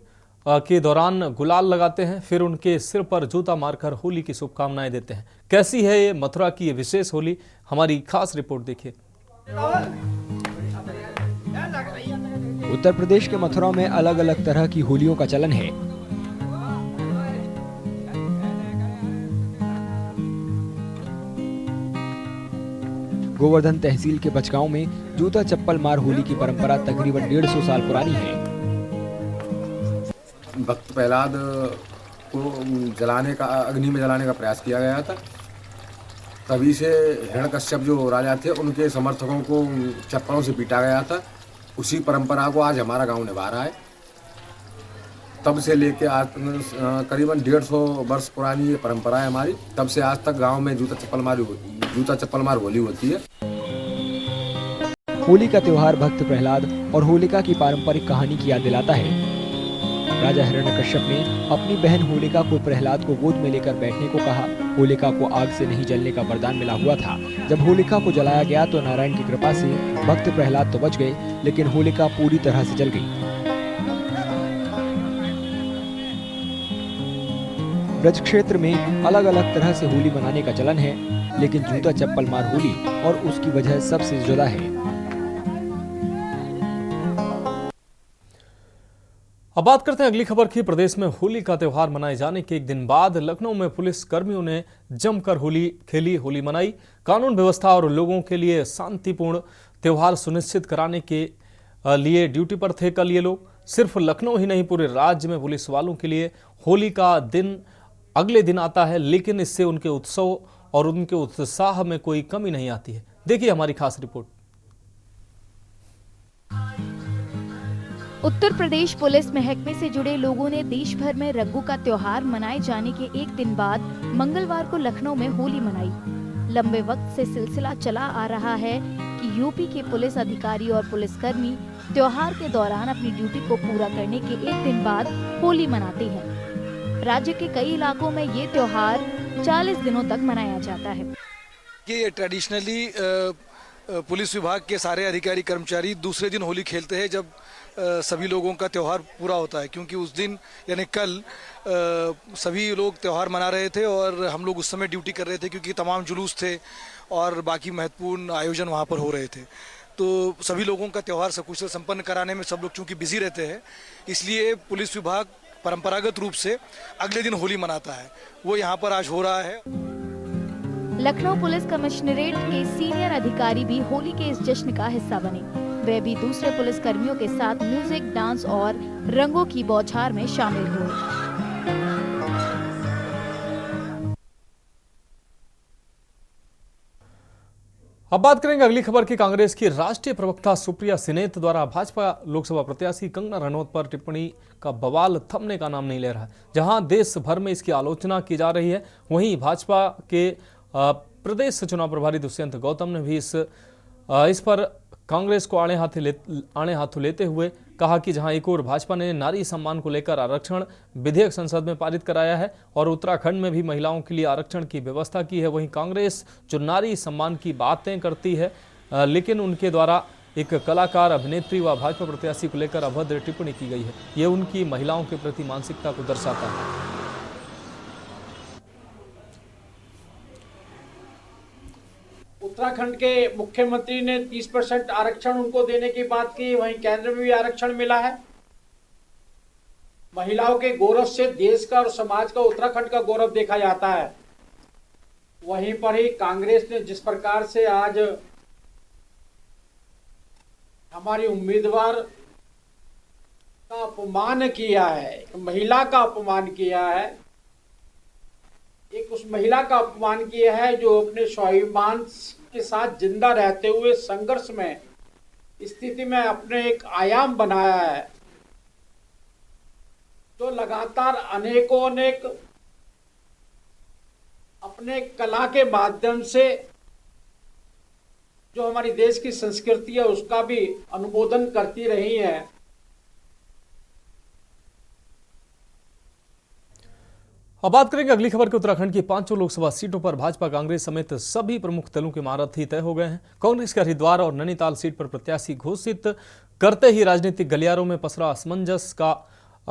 के दौरान गुलाल लगाते हैं, फिर उनके सिर पर जूता मारकर होली की शुभकामनाएं देते हैं। कैसी है ये मथुरा की ये विशेष होली, हमारी खास रिपोर्ट देखिए। उत्तर प्रदेश के मथुरा में अलग अलग तरह की होलियों का चलन है। गोवर्धन तहसील के बचगांव में जूता चप्पल मार होली की परंपरा तकरीबन 150 साल पुरानी है। भक्त प्रहलाद को जलाने का, अग्नि में जलाने का प्रयास किया गया था। तभी से हिरण्यकश्यप जो राजा थे उनके समर्थकों को चप्पलों से पीटा गया था। उसी परंपरा को आज हमारा गांव निभा रहा है। तब से लेके आज करीबन 150 वर्ष पुरानी ये परंपरा है हमारी। तब से आज तक गांव में जूता चप्पल मार होली होती है। होली का त्योहार भक्त प्रहलाद और होलिका की पारंपरिक कहानी की याद दिलाता है। राजा हिरण्यकश्यप ने अपनी बहन होलिका को प्रहलाद को गोद में लेकर बैठने को कहा। होलिका को आग से नहीं जलने का वरदान मिला हुआ था। जब होलिका को जलाया गया तो नारायण की कृपा से भक्त प्रहलाद तो बच गए, लेकिन होलिका पूरी तरह से जल गई। ब्रज क्षेत्र में अलग अलग तरह से होली मनाने का चलन है, लेकिन जूता चप्पल मार होली और उसकी वजह सबसे जुदा है। अब बात करते हैं अगली खबर की। प्रदेश में होली का त्योहार मनाए जाने के एक दिन बाद लखनऊ में पुलिस कर्मियों ने जमकर होली खेली, होली मनाई। कानून व्यवस्था और लोगों के लिए शांतिपूर्ण त्योहार सुनिश्चित कराने के लिए ड्यूटी पर थे कल ये लोग। सिर्फ लखनऊ ही नहीं, पूरे राज्य में पुलिस वालों के लिए होली का दिन अगले दिन आता है, लेकिन इससे उनके उत्सव और उनके उत्साह में कोई कमी नहीं आती है। देखिए हमारी खास रिपोर्ट। उत्तर प्रदेश पुलिस महकमे से जुड़े लोगों ने देश भर में रंगों का त्योहार मनाए जाने के एक दिन बाद मंगलवार को लखनऊ में होली मनाई। लंबे वक्त से सिलसिला चला आ रहा है कि यूपी के पुलिस अधिकारी और पुलिसकर्मी त्योहार के दौरान अपनी ड्यूटी को पूरा करने के एक दिन बाद होली मनाते हैं। राज्य के कई इलाकों में ये त्योहार 40 दिनों तक मनाया जाता है। ये ट्रेडिशनली पुलिस विभाग के सारे अधिकारी कर्मचारी दूसरे दिन होली खेलते हैं जब सभी लोगों का त्यौहार पूरा होता है, क्योंकि उस दिन यानी कल सभी लोग त्यौहार मना रहे थे और हम लोग उस समय ड्यूटी कर रहे थे, क्योंकि तमाम जुलूस थे और बाकी महत्वपूर्ण आयोजन वहाँ पर हो रहे थे। तो सभी लोगों का त्यौहार सकुशल संपन्न कराने में सब लोग चूँकि बिजी रहते हैं, इसलिए पुलिस विभाग परंपरागत रूप से अगले दिन होली मनाता है। वो यहाँ पर आज हो रहा है। लखनऊ पुलिस कमिश्नरेट के सीनियर अधिकारी भी होली के इस जश्न का हिस्सा बने। वे भी दूसरे पुलिस कर्मियों के साथ म्यूजिक, डांस और रंगों की बौछार में शामिल हुए। अब बात करेंगे अगली खबर की। कांग्रेस की राष्ट्रीय प्रवक्ता सुप्रिया सिनेत द्वारा भाजपा लोकसभा प्रत्याशी कंगना रनौत पर टिप्पणी का बवाल थमने का नाम नहीं ले रहा। जहां देश भर में इसकी आलोचना की जा रही है, वहीं भाजपा के प्रदेश चुनाव प्रभारी दुष्यंत गौतम ने भी इस पर कांग्रेस को आड़े हाथों लेते हुए कहा कि जहां एक ओर भाजपा ने नारी सम्मान को लेकर आरक्षण विधेयक संसद में पारित कराया है और उत्तराखंड में भी महिलाओं के लिए आरक्षण की व्यवस्था की है, वहीं कांग्रेस जो नारी सम्मान की बातें करती है लेकिन उनके द्वारा एक कलाकार, अभिनेत्री व भाजपा प्रत्याशी को लेकर अभद्र टिप्पणी की गई है। ये उनकी महिलाओं के प्रति मानसिकता को दर्शाता है। उत्तराखंड के मुख्यमंत्री ने 30% आरक्षण उनको देने की बात की, वहीं केंद्र में भी आरक्षण मिला है। महिलाओं के गौरव से देश का और समाज का, उत्तराखंड का गौरव देखा जाता है। वहीं पर ही कांग्रेस ने जिस प्रकार से आज हमारी उम्मीदवार का अपमान किया है, एक महिला का अपमान किया है, एक उस महिला का अपमान किया है जो अपने स्वाभिमान के साथ जिंदा रहते हुए संघर्ष में स्थिति में अपने एक आयाम बनाया है, जो लगातार अनेक अपने कला के माध्यम से जो हमारी देश की संस्कृति है उसका भी अनुमोदन करती रही है। अब बात करेंगे अगली खबर के। उत्तराखंड की 5 लोकसभा सीटों पर भाजपा कांग्रेस समेत सभी प्रमुख दलों के महारथी तय हो गए हैं। कांग्रेस के हरिद्वार और नैनीताल सीट पर प्रत्याशी घोषित करते ही राजनीतिक गलियारों में पसरा असमंजस का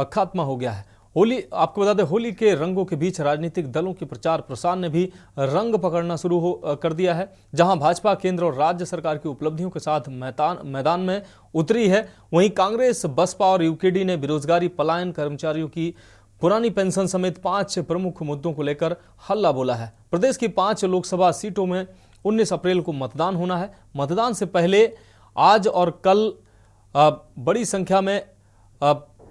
खात्मा हो गया है। होली, आपको बता दें, होली के रंगों के बीच राजनीतिक दलों के प्रचार प्रसार ने भी रंग पकड़ना शुरू कर दिया है। जहां भाजपा केंद्र और राज्य सरकार की उपलब्धियों के साथ मैदान में उतरी है, वहीं कांग्रेस, बसपा और यूकेडी ने बेरोजगारी, पलायन, कर्मचारियों की पुरानी पेंशन समेत 5 प्रमुख मुद्दों को लेकर हल्ला बोला है। प्रदेश की 5 लोकसभा सीटों में 19 अप्रैल को मतदान होना है। मतदान से पहले आज और कल बड़ी संख्या में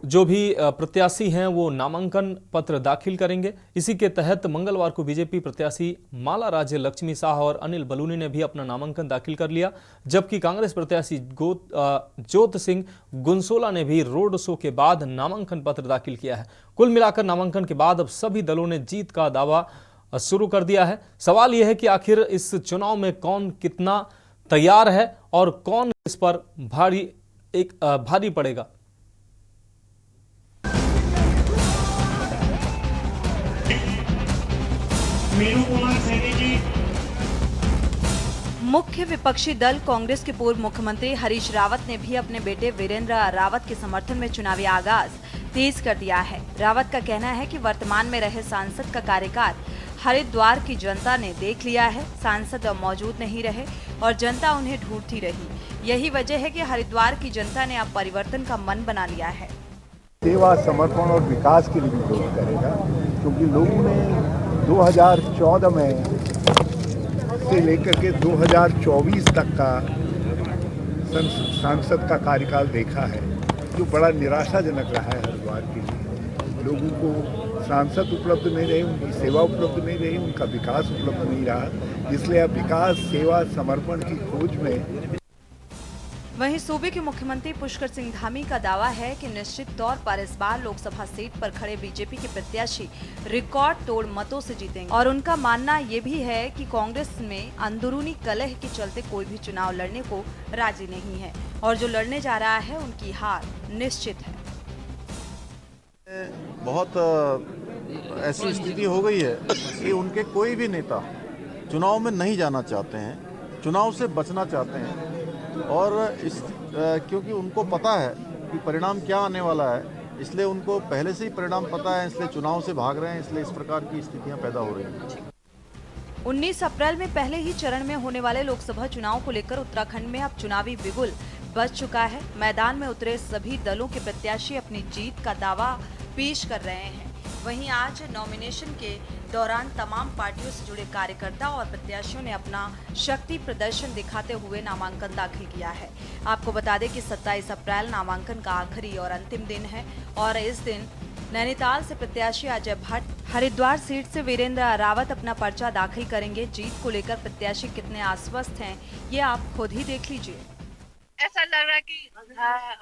जो भी प्रत्याशी हैं वो नामांकन पत्र दाखिल करेंगे। इसी के तहत मंगलवार को बीजेपी प्रत्याशी माला राज्य लक्ष्मी शाह और अनिल बलूनी ने भी अपना नामांकन दाखिल कर लिया, जबकि कांग्रेस प्रत्याशी ज्योत सिंह गुंसोला ने भी रोड शो के बाद नामांकन पत्र दाखिल किया है। कुल मिलाकर नामांकन के बाद अब सभी दलों ने जीत का दावा शुरू कर दिया है। सवाल यह है कि आखिर इस चुनाव में कौन कितना तैयार है और कौन इस पर भारी पड़ेगा। मुख्य विपक्षी दल कांग्रेस के पूर्व मुख्यमंत्री हरीश रावत ने भी अपने बेटे वीरेंद्र रावत के समर्थन में चुनावी आगाज तेज कर दिया है। रावत का कहना है कि वर्तमान में रहे सांसद का कार्यकाल हरिद्वार की जनता ने देख लिया है। सांसद मौजूद नहीं रहे और जनता उन्हें ढूंढती रही। यही वजह है कि हरिद्वार की जनता ने अब परिवर्तन का मन बना लिया है। सेवा, समर्पण और विकास के लिए भी विरोध करेगा, क्योंकि लोगों ने 2014 में से लेकर के 2024 तक का सांसद का कार्यकाल देखा है, जो बड़ा निराशाजनक रहा है हरिद्वार के लिए। लोगों को सांसद उपलब्ध नहीं रहे, उनकी सेवा उपलब्ध नहीं रही, उनका विकास उपलब्ध नहीं रहा, इसलिए अब विकास, सेवा, समर्पण की खोज में। वहीं सूबे के मुख्यमंत्री पुष्कर सिंह धामी का दावा है कि निश्चित तौर पर इस बार लोकसभा सीट पर खड़े बीजेपी के प्रत्याशी रिकॉर्ड तोड़ मतों से जीतेंगे और उनका मानना ये भी है कि कांग्रेस में अंदरूनी कलह के चलते कोई भी चुनाव लड़ने को राजी नहीं है और जो लड़ने जा रहा है उनकी हार निश्चित है। बहुत ऐसी स्थिति हो गई है कि उनके कोई भी नेता चुनाव में नहीं जाना चाहते हैं, चुनाव से बचना चाहते हैं और क्योंकि उनको पता है कि परिणाम क्या आने वाला है, इसलिए उनको पहले से ही परिणाम पता है, इसलिए चुनाव से भाग रहे हैं, इसलिए इस प्रकार की स्थितियां पैदा हो रही हैं। 19 अप्रैल में पहले ही चरण में होने वाले लोकसभा चुनाव को लेकर उत्तराखंड में अब चुनावी बिगुल बज चुका है। मैदान में उतरे सभी दलों के प्रत्याशी अपनी जीत का दावा पेश कर रहे हैं। वहीं आज नॉमिनेशन के दौरान तमाम पार्टियों से जुड़े कार्यकर्ता और प्रत्याशियों ने अपना शक्ति प्रदर्शन दिखाते हुए नामांकन दाखिल किया है। आपको बता दें कि 27 अप्रैल नामांकन का आखिरी और अंतिम दिन है और इस दिन नैनीताल से प्रत्याशी अजय भट्ट, हरिद्वार सीट से वीरेंद्र रावत अपना पर्चा दाखिल करेंगे। जीत को लेकर प्रत्याशी कितने आश्वस्त हैं, ये आप खुद ही देख लीजिए। ऐसा लग रहा है कि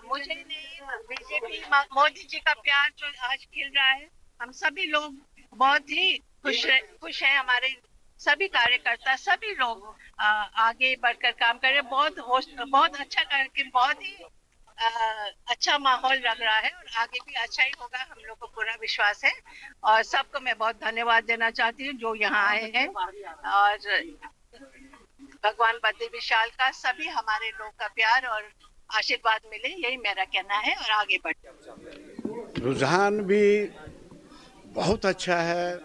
मुझे नहीं, बीजेपी, मोदी जी का प्यार जो आज खिल रहा है, हम सभी लोग बहुत ही खुश हैं। हमारे सभी कार्यकर्ता, सभी लोग आगे बढ़कर काम कर रहे हैं। बहुत अच्छा करके बहुत ही अच्छा माहौल लग रहा है और आगे भी अच्छा ही होगा, हम लोग को पूरा विश्वास है। और सबको मैं बहुत धन्यवाद देना चाहती हूँ जो यहाँ आए हैं और भगवान बद्री विशाल का, सभी हमारे लोग का प्यार और आशीर्वाद मिले, यही मेरा कहना है और आगे बढ़े। रुझान भी बहुत अच्छा है,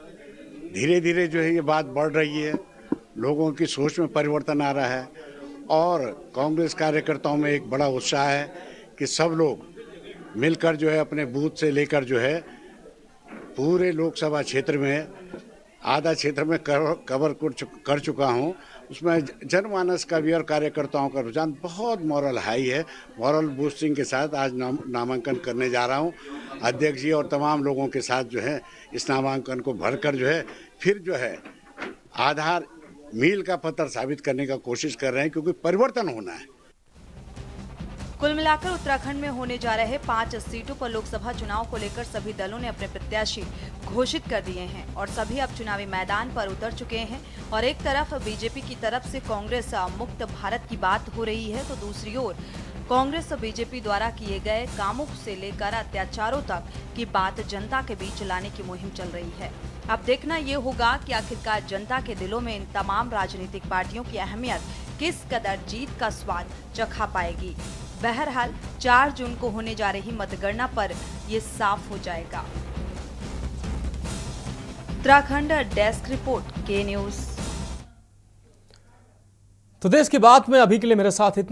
धीरे धीरे जो है ये बात बढ़ रही है, लोगों की सोच में परिवर्तन आ रहा है और कांग्रेस कार्यकर्ताओं में एक बड़ा उत्साह है कि सब लोग मिलकर जो है अपने बूथ से लेकर जो है पूरे लोकसभा क्षेत्र में आधा क्षेत्र में कवर कर चुका हूँ। उसमें जनमानस का भी और कार्यकर्ताओं का रुझान बहुत मॉरल हाई है। मॉरल बूस्टिंग के साथ आज नामांकन करने जा रहा हूँ। अध्यक्ष जी और तमाम लोगों के साथ जो है इस नामांकन को भरकर जो है फिर जो है आधार मील का पत्थर साबित करने का कोशिश कर रहे हैं, क्योंकि परिवर्तन होना है। कुल मिलाकर उत्तराखंड में होने जा रहे 5 सीटों पर लोकसभा चुनाव को लेकर सभी दलों ने अपने प्रत्याशी घोषित कर दिए हैं और सभी अब चुनावी मैदान पर उतर चुके हैं। और एक तरफ बीजेपी की तरफ से कांग्रेस मुक्त भारत की बात हो रही है, तो दूसरी ओर कांग्रेस और बीजेपी द्वारा किए गए कामों से लेकर अत्याचारों तक की बात जनता के बीच लाने की मुहिम चल रही है। अब देखना ये होगा कि आखिरकार जनता के दिलों में इन तमाम राजनीतिक पार्टियों की अहमियत किस कदर जीत का स्वाद चखा पाएगी। बहरहाल 4 जून को होने जा रही मतगणना पर ये साफ हो जाएगा। उत्तराखंड डेस्क रिपोर्ट, के न्यूज। तो देश की बात में अभी के लिए मेरे साथ इतना।